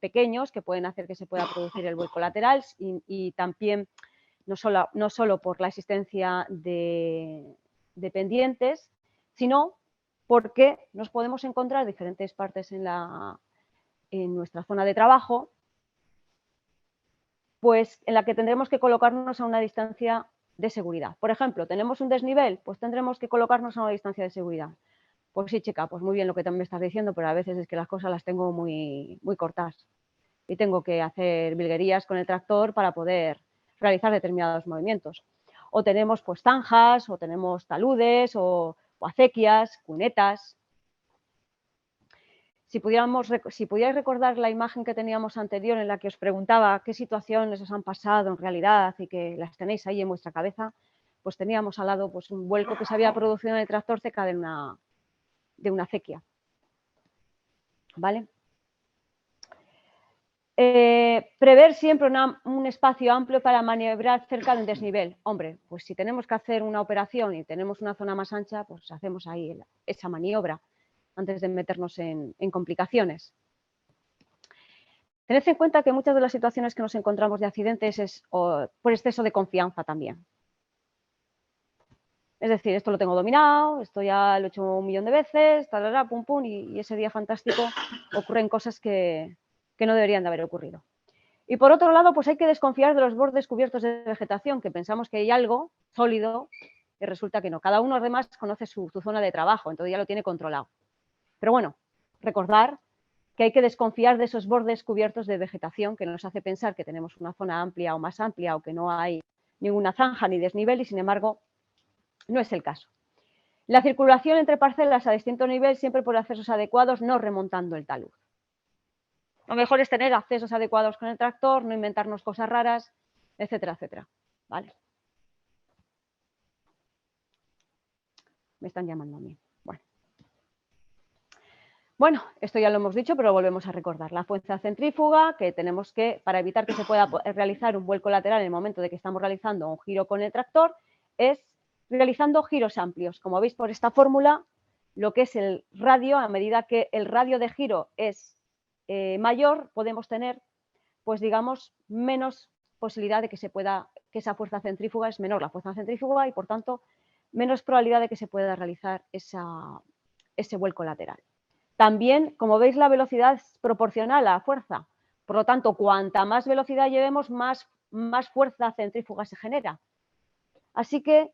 pequeños que pueden hacer que se pueda producir el vuelco lateral y también no solo por la existencia de pendientes, sino porque nos podemos encontrar diferentes partes en nuestra zona de trabajo, pues en la que tendremos que colocarnos a una distancia de seguridad. Por ejemplo, tenemos un desnivel, pues tendremos que colocarnos a una distancia de seguridad. Pues sí, chica, pues muy bien lo que también me estás diciendo, pero a veces es que las cosas las tengo muy, muy cortas y tengo que hacer virguerías con el tractor para poder realizar determinados movimientos. O tenemos pues zanjas, o tenemos taludes, o acequias, cunetas. Si pudierais recordar la imagen que teníamos anterior en la que os preguntaba qué situaciones os han pasado en realidad y que las tenéis ahí en vuestra cabeza, pues teníamos al lado pues, un vuelco que se había producido en el tractor cerca de una acequia. ¿Vale? Prever siempre un espacio amplio para maniobrar cerca del desnivel. Hombre, pues si tenemos que hacer una operación y tenemos una zona más ancha, pues hacemos ahí esa maniobra antes de meternos en complicaciones. Tened en cuenta que muchas de las situaciones que nos encontramos de accidentes es por exceso de confianza también. Es decir, esto lo tengo dominado, esto ya lo he hecho 1.000.000 de veces, tarara, pum, pum, y ese día fantástico ocurren cosas que no deberían de haber ocurrido. Y por otro lado, pues hay que desconfiar de los bordes cubiertos de vegetación, que pensamos que hay algo sólido y resulta que no. Cada uno además conoce su zona de trabajo, entonces ya lo tiene controlado. Pero bueno, recordar que hay que desconfiar de esos bordes cubiertos de vegetación que nos hace pensar que tenemos una zona amplia o más amplia o que no hay ninguna zanja ni desnivel y sin embargo no es el caso. La circulación entre parcelas a distinto nivel siempre por accesos adecuados, no remontando el talud. Lo mejor es tener accesos adecuados con el tractor, no inventarnos cosas raras, etcétera, etcétera. ¿Vale? Me están llamando a mí. Bueno, esto ya lo hemos dicho, pero volvemos a recordar. La fuerza centrífuga, que tenemos que, para evitar que se pueda realizar un vuelco lateral en el momento de que estamos realizando un giro con el tractor, es realizando giros amplios. Como veis por esta fórmula, lo que es el radio, a medida que el radio de giro es mayor, podemos tener, pues digamos, menos posibilidad de que esa fuerza centrífuga es menor la fuerza centrífuga y, por tanto, menos probabilidad de que se pueda realizar ese vuelco lateral. También, como veis, la velocidad es proporcional a la fuerza. Por lo tanto, cuanta más velocidad llevemos, más fuerza centrífuga se genera. Así que,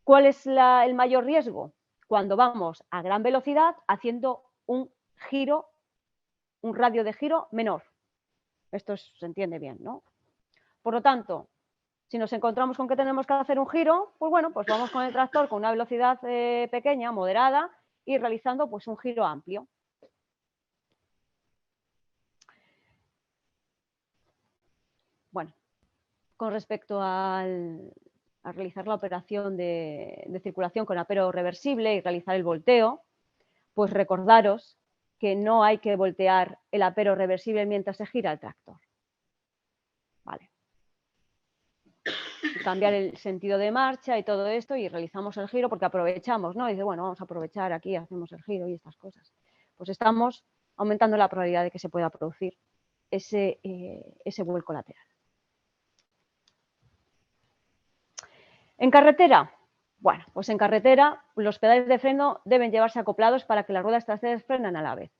¿cuál es el mayor riesgo? Cuando vamos a gran velocidad haciendo un giro, un radio de giro menor. Esto se entiende bien, ¿no? Por lo tanto, si nos encontramos con que tenemos que hacer un giro, pues bueno, pues vamos con el tractor con una velocidad pequeña, moderada, y realizando pues un giro amplio. Bueno, con respecto a realizar la operación de circulación con apero reversible y realizar el volteo, pues recordaros que no hay que voltear el apero reversible mientras se gira el tractor. Vale. Cambiar el sentido de marcha y todo esto y realizamos el giro porque aprovechamos, ¿no? Y dice, bueno, vamos a aprovechar aquí, hacemos el giro y estas cosas. Pues estamos aumentando la probabilidad de que se pueda producir ese vuelco lateral. En carretera, bueno, pues en carretera los pedales de freno deben llevarse acoplados para que las ruedas traseras frenen a la vez.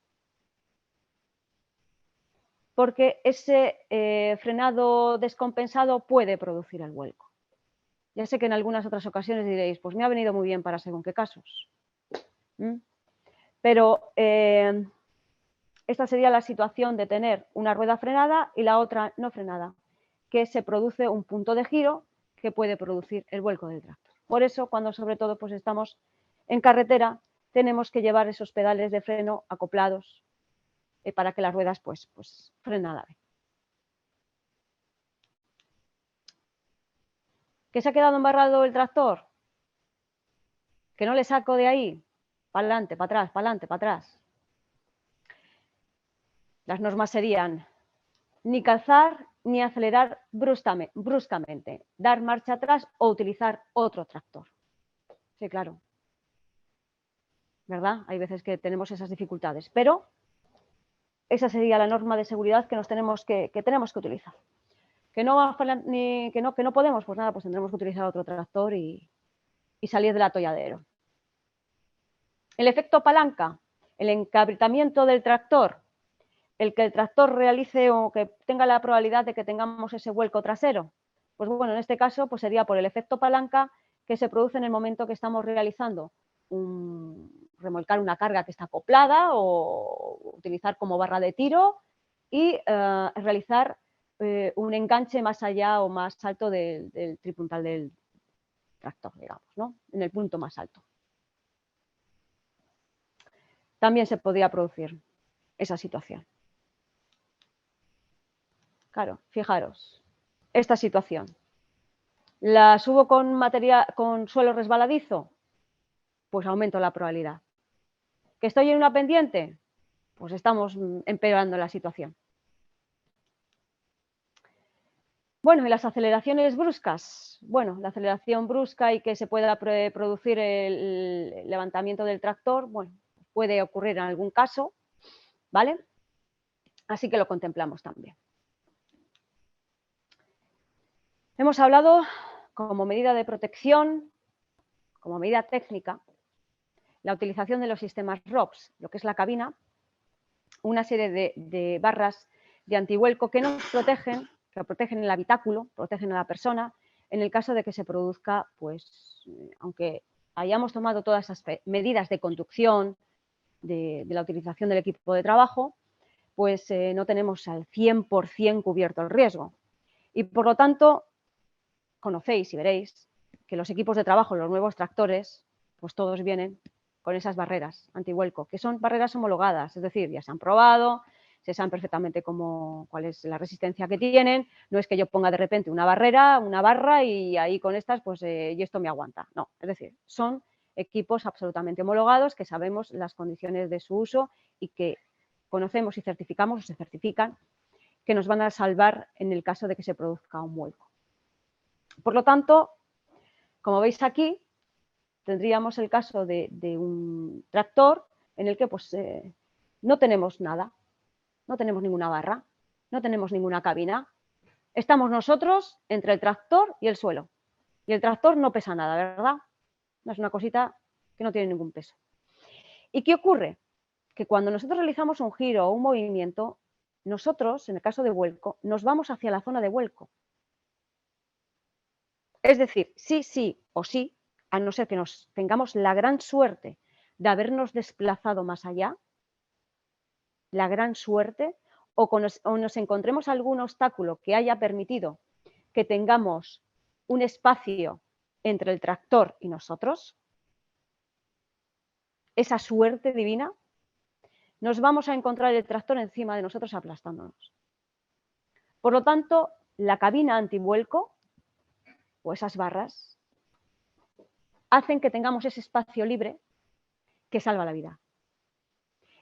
Porque ese frenado descompensado puede producir el vuelco. Ya sé que en algunas otras ocasiones diréis, pues me ha venido muy bien para según qué casos. Pero esta sería la situación de tener una rueda frenada y la otra no frenada, que se produce un punto de giro que puede producir el vuelco del tractor. Por eso, cuando sobre todo pues estamos en carretera, tenemos que llevar esos pedales de freno acoplados para que las ruedas pues frenen a la vez. ¿Que se ha quedado embarrado el tractor? ¿Que no le saco de ahí? Para adelante, para atrás, para adelante, para atrás. Las normas serían ni calzar ni acelerar bruscamente, dar marcha atrás o utilizar otro tractor. Sí, claro. ¿Verdad? Hay veces que tenemos esas dificultades, pero esa sería la norma de seguridad que tenemos que utilizar. Que no podemos, pues nada, pues tendremos que utilizar otro tractor y salir del atolladero. El efecto palanca, el encabritamiento del tractor, el que el tractor realice o que tenga la probabilidad de que tengamos ese vuelco trasero. Pues bueno, en este caso pues sería por el efecto palanca que se produce en el momento que estamos realizando remolcar una carga que está acoplada o utilizar como barra de tiro y realizar un enganche más allá o más alto del tripuntal del tractor, digamos, ¿no? En el punto más alto. También se podría producir esa situación. Claro, fijaros, esta situación. ¿La subo con suelo resbaladizo? Pues aumento la probabilidad. ¿Que estoy en una pendiente? Pues estamos empeorando la situación. Bueno, ¿y las aceleraciones bruscas? Bueno, la aceleración brusca y que se pueda producir el levantamiento del tractor, bueno, puede ocurrir en algún caso, ¿vale? Así que lo contemplamos también. Hemos hablado como medida de protección, como medida técnica, la utilización de los sistemas ROPS, lo que es la cabina, una serie de barras de antivuelco que nos protegen, que protegen el habitáculo, protegen a la persona, en el caso de que se produzca, pues, aunque hayamos tomado todas esas medidas de conducción, de la utilización del equipo de trabajo, pues no tenemos al 100% cubierto el riesgo. Y por lo tanto, conocéis y veréis que los equipos de trabajo, los nuevos tractores, pues todos vienen con esas barreras antivuelco, que son barreras homologadas, es decir, ya se han probado, se saben perfectamente cuál es la resistencia que tienen, no es que yo ponga de repente una barra y ahí con estas pues y esto me aguanta, no, es decir, son equipos absolutamente homologados que sabemos las condiciones de su uso y que conocemos y certificamos o se certifican que nos van a salvar en el caso de que se produzca un vuelco. Por lo tanto, como veis aquí, tendríamos el caso de un tractor en el que pues, no tenemos nada, no tenemos ninguna barra, no tenemos ninguna cabina. Estamos nosotros entre el tractor y el suelo. Y el tractor no pesa nada, ¿verdad? No es una cosita que no tiene ningún peso. ¿Y qué ocurre? que cuando nosotros realizamos un giro o un movimiento, nosotros, en el caso de vuelco, nos vamos hacia la zona de vuelco. Es decir, sí o sí, a no ser que nos tengamos la gran suerte de habernos desplazado más allá, la gran suerte, o nos encontremos algún obstáculo que haya permitido que tengamos un espacio entre el tractor y nosotros, esa suerte divina, nos vamos a encontrar el tractor encima de nosotros aplastándonos. Por lo tanto, la cabina antivuelco o esas barras hacen que tengamos ese espacio libre que salva la vida.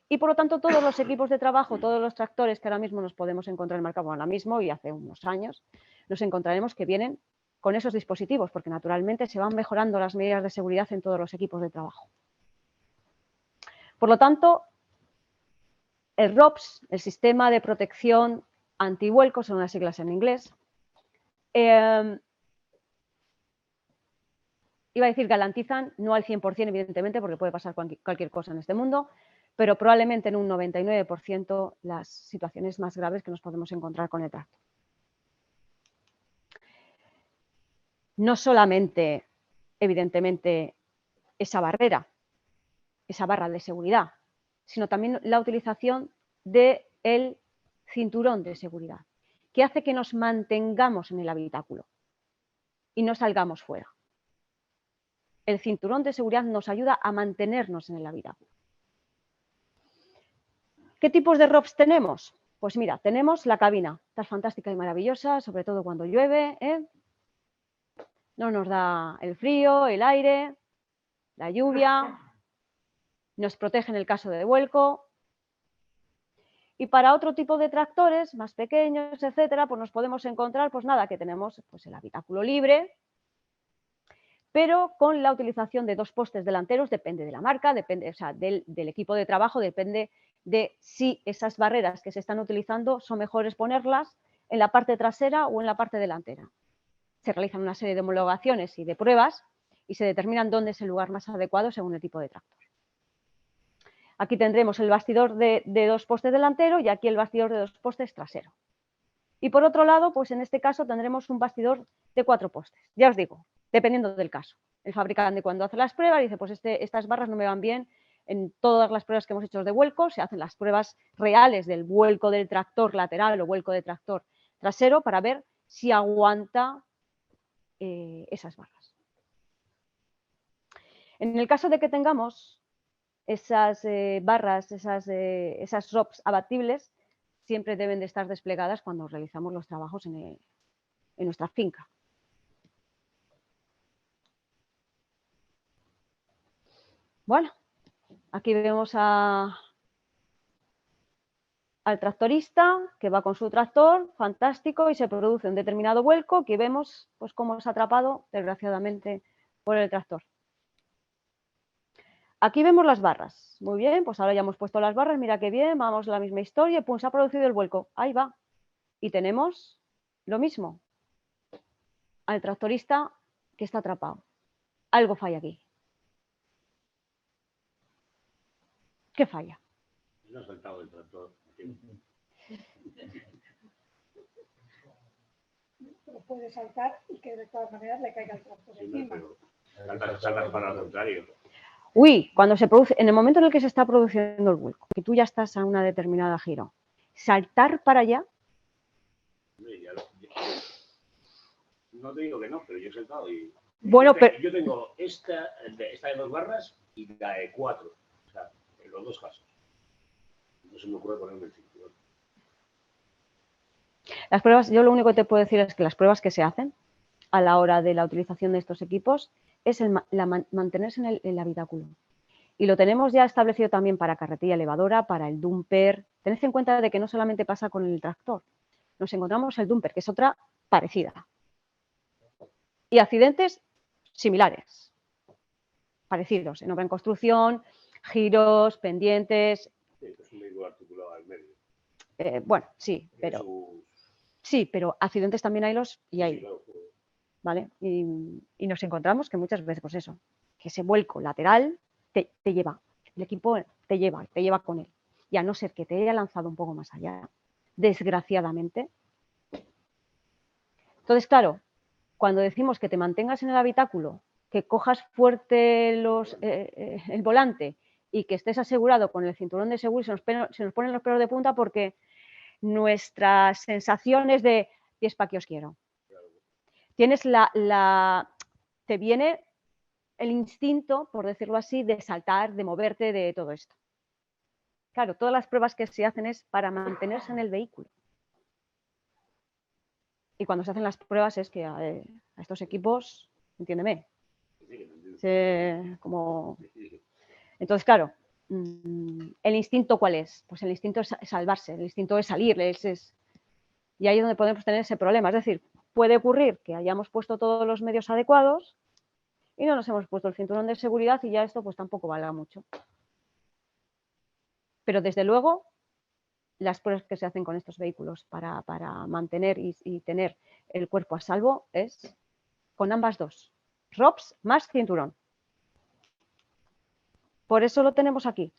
Y por lo tanto, todos los equipos de trabajo, todos los tractores que ahora mismo nos podemos encontrar en el mercado, ahora mismo y hace unos años, nos encontraremos que vienen con esos dispositivos, porque naturalmente se van mejorando las medidas de seguridad en todos los equipos de trabajo. Por lo tanto, el ROPS, el Sistema de Protección Antivuelco, son las siglas en inglés, iba a decir garantizan, no al 100% evidentemente, porque puede pasar cualquier cosa en este mundo, pero probablemente en un 99% las situaciones más graves que nos podemos encontrar con el tractor. No solamente, evidentemente, esa barrera, esa barra de seguridad, sino también la utilización del cinturón de seguridad, que hace que nos mantengamos en el habitáculo y no salgamos fuera. El cinturón de seguridad nos ayuda a mantenernos en el habitáculo. ¿Qué tipos de ROPS tenemos? Pues mira, tenemos la cabina, está fantástica y maravillosa, sobre todo cuando llueve, no nos da el frío, el aire, la lluvia, nos protege en el caso de vuelco. Y para otro tipo de tractores más pequeños, etcétera, pues nos podemos encontrar, pues nada, que tenemos pues el habitáculo libre, pero con la utilización de dos postes delanteros, depende de la marca, depende, o sea, del equipo de trabajo, depende de si esas barreras que se están utilizando son mejores ponerlas en la parte trasera o en la parte delantera. Se realizan una serie de homologaciones y de pruebas y se determinan dónde es el lugar más adecuado según el tipo de tractor. Aquí tendremos el bastidor de dos postes delantero y aquí el bastidor de dos postes trasero. Y por otro lado, pues en este caso tendremos un bastidor de 4 postes. Ya os digo, dependiendo del caso. El fabricante cuando hace las pruebas dice, pues estas barras no me van bien. En todas las pruebas que hemos hecho de vuelco se hacen las pruebas reales del vuelco del tractor lateral o vuelco de tractor trasero para ver si aguanta esas barras. En el caso de que tengamos esas barras, esas ROPS abatibles, siempre deben de estar desplegadas cuando realizamos los trabajos en nuestra finca. Bueno, aquí vemos al tractorista que va con su tractor, fantástico, y se produce un determinado vuelco que vemos pues cómo es atrapado, desgraciadamente, por el tractor. Aquí vemos las barras. Muy bien, pues ahora ya hemos puesto las barras, mira qué bien, vamos a la misma historia, pues se ha producido el vuelco. Ahí va. Y tenemos lo mismo. Al tractorista que está atrapado. Algo falla aquí. ¿Qué falla? No ha saltado el tractor. Pero puede saltar y que de todas maneras le caiga el tractor encima. Saltas para el contrario. Uy, cuando se produce, en el momento en el que se está produciendo el vuelco, que tú ya estás a una determinada giro, saltar para allá. No te digo que no, pero yo he saltado y. Bueno, pero. Yo tengo esta de 2 barras y la de 4. O sea, en los dos casos. No se me ocurre ponerme el cinturón. Las pruebas, yo lo único que te puedo decir es que las pruebas que se hacen a la hora de la utilización de estos equipos es mantenerse en el habitáculo. Y lo tenemos ya establecido también para carretilla elevadora, para el dumper. Tened en cuenta de que no solamente pasa con el tractor. Nos encontramos el dumper, que es otra parecida. Y accidentes similares, parecidos, en obra en construcción, giros, pendientes. Sí, es un vehículo articulado al medio. Bueno, sí, pero... Sí, pero accidentes también hay y hay. ¿Vale? Y nos encontramos que muchas veces, pues eso, que ese vuelco lateral te lleva. El equipo te lleva con él. Y a no ser que te haya lanzado un poco más allá, desgraciadamente. Entonces, claro, cuando decimos que te mantengas en el habitáculo, que cojas fuerte el volante y que estés asegurado con el cinturón de seguridad, se nos ponen los pelos de punta porque nuestras sensaciones de pies pa' que os quiero. Tienes te viene el instinto, por decirlo así, de saltar, de moverte, de todo esto. Claro, todas las pruebas que se hacen es para mantenerse en el vehículo. Y cuando se hacen las pruebas es que a estos equipos, entiéndeme, entonces, claro, ¿el instinto cuál es? Pues el instinto es salvarse, el instinto es salir, y ahí es donde podemos tener ese problema. Es decir, puede ocurrir que hayamos puesto todos los medios adecuados y no nos hemos puesto el cinturón de seguridad y ya esto pues tampoco valga mucho. Pero desde luego, las pruebas que se hacen con estos vehículos para mantener y tener el cuerpo a salvo es con ambas dos, ROPS más cinturón. Por eso lo tenemos aquí.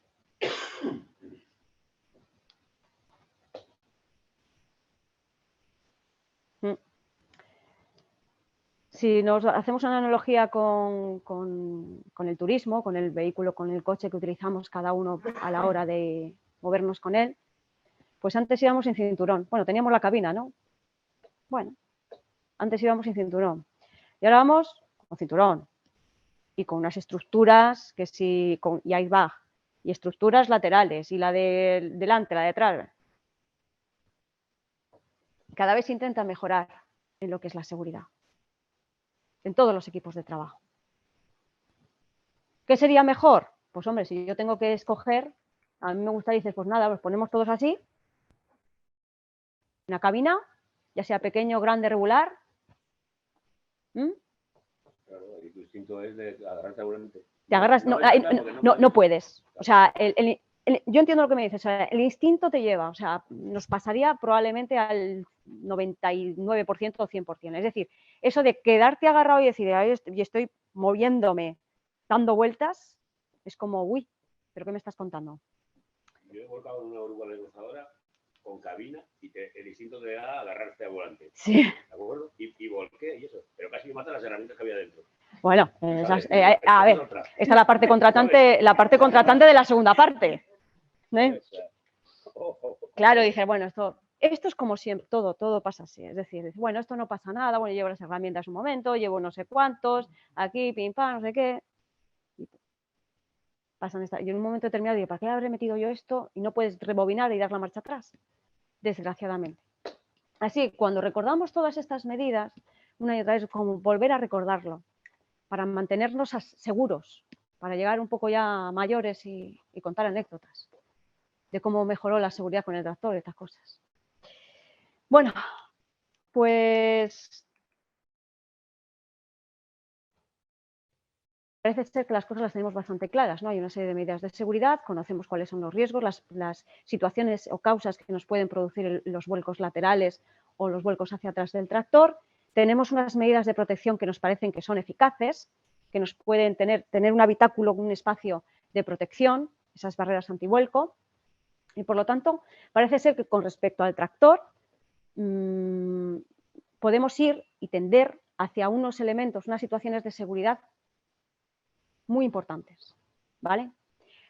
Si nos hacemos una analogía con el turismo, con el vehículo, con el coche que utilizamos cada uno a la hora de movernos con él, pues antes íbamos sin cinturón. Bueno, teníamos la cabina, ¿no? Bueno, antes íbamos sin cinturón. Y ahora vamos con cinturón y con unas estructuras que sí, con y airbag, y estructuras laterales, y la de delante, la de atrás. Cada vez se intenta mejorar en lo que es la seguridad, en todos los equipos de trabajo. ¿Qué sería mejor? Pues hombre, si yo tengo que escoger, a mí me gustaría, dices, pues nada, los ponemos todos así, una cabina, ya sea pequeño, grande, regular. Claro, y tu instinto es de agarrarte al volante. Te agarras, no puedes. O sea, yo entiendo lo que me dices, o sea, el instinto te lleva, o sea, nos pasaría probablemente al 99% o 100%. Es decir, eso de quedarte agarrado y decir, y estoy moviéndome, dando vueltas, es como, uy, ¿pero qué me estás contando? Yo he volcado en una oruga negociadora con cabina y el instinto te da agarrarte al volante. Sí. ¿De acuerdo? Y volqué y eso, pero casi me mata las herramientas que había dentro. Bueno, a ver, esta es la parte contratante de la segunda parte. Claro, dije, bueno, esto es como siempre, todo pasa así. Es decir, bueno, esto no pasa nada, bueno, llevo las herramientas un momento, llevo no sé cuántos, aquí, pim, pam, no sé qué. Y en un momento determinado digo, ¿para qué habré metido yo esto? Y no puedes rebobinar y dar la marcha atrás, desgraciadamente. Así, cuando recordamos todas estas medidas, una y otra vez, como volver a recordarlo, para mantenernos seguros, para llegar un poco ya mayores y contar anécdotas de cómo mejoró la seguridad con el tractor, estas cosas. Bueno, pues parece ser que las cosas las tenemos bastante claras, ¿no? Hay una serie de medidas de seguridad, conocemos cuáles son los riesgos, las situaciones o causas que nos pueden producir los vuelcos laterales o los vuelcos hacia atrás del tractor. Tenemos unas medidas de protección que nos parecen que son eficaces, que nos pueden tener un habitáculo, un espacio de protección, esas barreras antivuelco. Y por lo tanto, parece ser que con respecto al tractor podemos ir y tender hacia unos elementos, unas situaciones de seguridad muy importantes, ¿vale?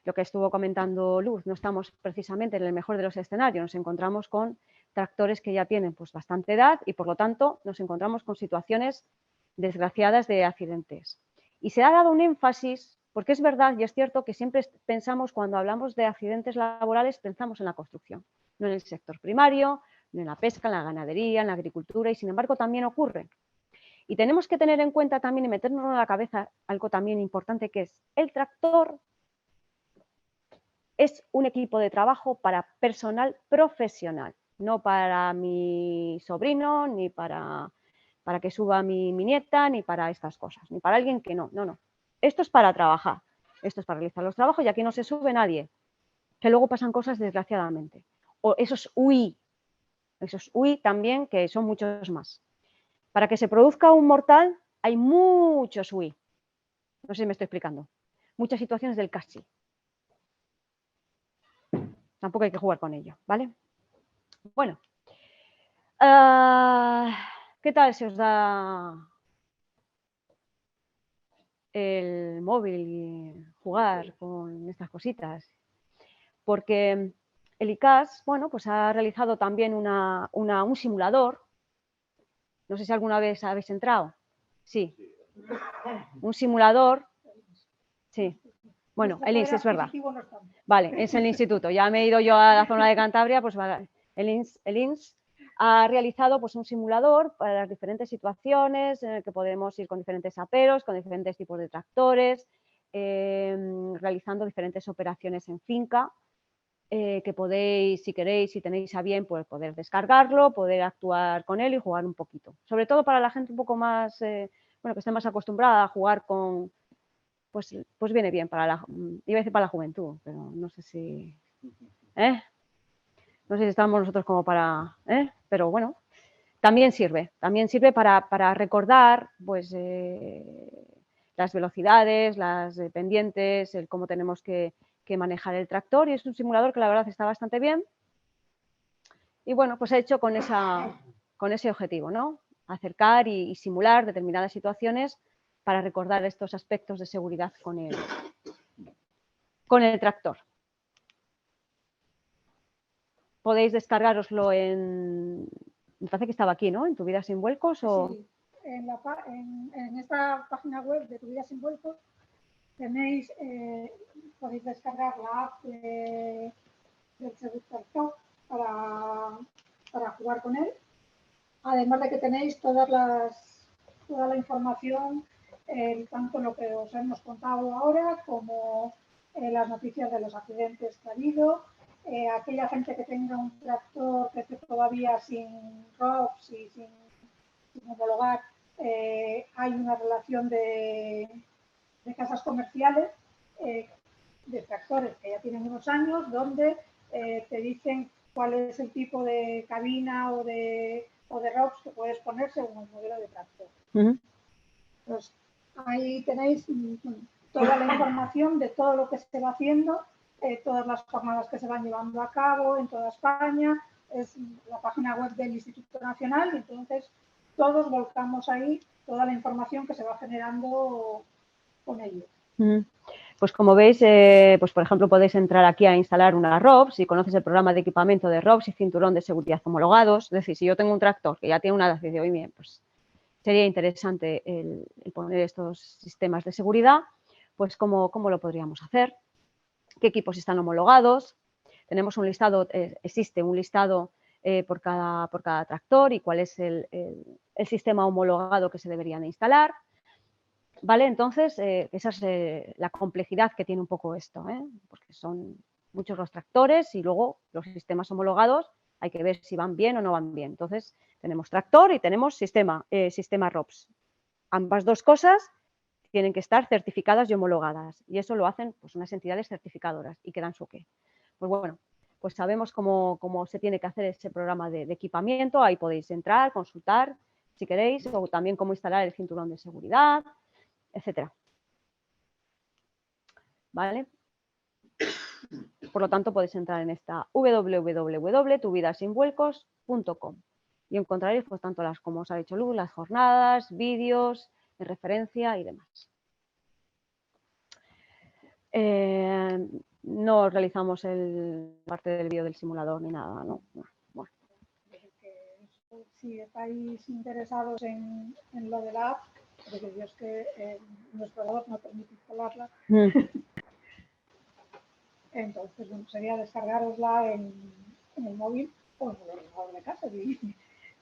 Lo que estuvo comentando Luz, no estamos precisamente en el mejor de los escenarios, nos encontramos con tractores que ya tienen pues bastante edad y por lo tanto nos encontramos con situaciones desgraciadas de accidentes. Y se ha dado un énfasis, porque es verdad y es cierto que siempre pensamos, cuando hablamos de accidentes laborales, pensamos en la construcción, no en el sector primario, no en la pesca, en la ganadería, en la agricultura, y sin embargo también ocurre. Y tenemos que tener en cuenta también y meternos en la cabeza algo también importante, que es el tractor es un equipo de trabajo para personal profesional, no para mi sobrino, ni para que suba mi nieta, ni para estas cosas, ni para alguien que no. Esto es para trabajar, esto es para realizar los trabajos y aquí no se sube nadie, que luego pasan cosas desgraciadamente. O esos UI también, que son muchos más. Para que se produzca un mortal hay muchos UI. No sé si me estoy explicando. Muchas situaciones del casi. tampoco hay que jugar con ello, ¿vale? Bueno, ¿qué tal se os da el móvil y jugar con estas cositas? Porque el ICAS, bueno, pues ha realizado también un simulador. No sé si alguna vez habéis entrado. Sí. Un simulador. Sí. Bueno, el INS, es verdad. Vale, es el instituto. Ya me he ido yo a la zona de Cantabria, pues el INS ha realizado pues, un simulador para las diferentes situaciones en el que podemos ir con diferentes aperos, con diferentes tipos de tractores, realizando diferentes operaciones en finca, que podéis, si queréis, si tenéis a bien, pues poder descargarlo, poder actuar con él y jugar un poquito. Sobre todo para la gente un poco más, bueno, que esté más acostumbrada a jugar con, pues viene bien para la, iba a decir para la juventud, pero no sé si, no sé si estamos nosotros como para, pero bueno, también sirve para recordar, pues, las velocidades, las pendientes, el cómo tenemos que manejar el tractor, y es un simulador que la verdad está bastante bien. Y bueno, pues he hecho con ese objetivo, ¿no? Acercar y simular determinadas situaciones para recordar estos aspectos de seguridad con el tractor. Podéis descargároslo me parece que estaba aquí, ¿no? En Tu Vida Sin Vuelcos. O... Sí, en esta página web de Tu Vida Sin Vuelcos tenéis, podéis descargar la app del Segur Tractor para jugar con él. Además de que tenéis toda la información, tanto lo que os hemos contado ahora como las noticias de los accidentes que ha habido. Aquella gente que tenga un tractor que esté todavía sin ROPS y sin homologar, hay una relación de casas comerciales de tractores que ya tienen unos años, donde te dicen cuál es el tipo de cabina o de ROPS que puedes poner según el modelo de tractor. Pues ahí tenéis toda la información de todo lo que se va haciendo, todas las jornadas que se van llevando a cabo en toda España. Es la página web del Instituto Nacional, y entonces todos volcamos ahí toda la información que se va generando con ello. Pues como veis, pues por ejemplo, podéis entrar aquí a instalar una ROPS. Si conoces el programa de equipamiento de ROPS y cinturón de seguridad homologados. Es decir, si yo tengo un tractor que ya tiene una edad y digo, bien, pues sería interesante el poner estos sistemas de seguridad, pues ¿cómo lo podríamos hacer? ¿Qué equipos están homologados? Tenemos un listado, existe un listado por cada tractor y cuál es el sistema homologado que se deberían instalar. ¿Vale? Entonces, esa es la complejidad que tiene un poco esto, porque son muchos los tractores y luego los sistemas homologados hay que ver si van bien o no van bien. Entonces, tenemos tractor y tenemos sistema ROPS. Ambas dos cosas tienen que estar certificadas y homologadas, y eso lo hacen pues, unas entidades certificadoras y que dan su qué. Pues bueno, pues sabemos cómo se tiene que hacer ese programa de equipamiento. Ahí podéis entrar, consultar si queréis, o también cómo instalar el cinturón de seguridad, etcétera. ¿Vale? Por lo tanto, podéis entrar en esta www.tuvidasinvuelcos.com y encontraréis pues tanto las, como os ha dicho Luz, las jornadas, vídeos, de referencia y demás. No realizamos parte del vídeo del simulador ni nada, ¿no? Bueno. Si estáis interesados en lo de la app, porque yo es que nuestro ordenador no permite instalarla, entonces bueno, sería descargarosla en el móvil o en el ordenador de casa,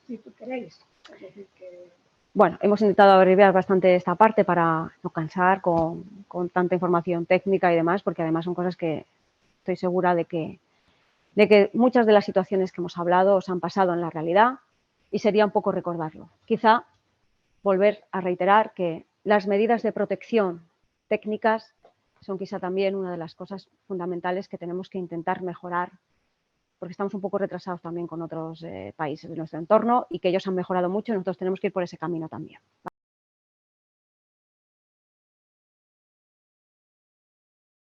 si tú queréis. Es decir, que... Bueno, hemos intentado abreviar bastante esta parte para no cansar con tanta información técnica y demás, porque además son cosas que estoy segura de que muchas de las situaciones que hemos hablado os han pasado en la realidad, y sería un poco recordarlo. Quizá volver a reiterar que las medidas de protección técnicas son quizá también una de las cosas fundamentales que tenemos que intentar mejorar, porque estamos un poco retrasados también con otros países de nuestro entorno y que ellos han mejorado mucho y nosotros tenemos que ir por ese camino también.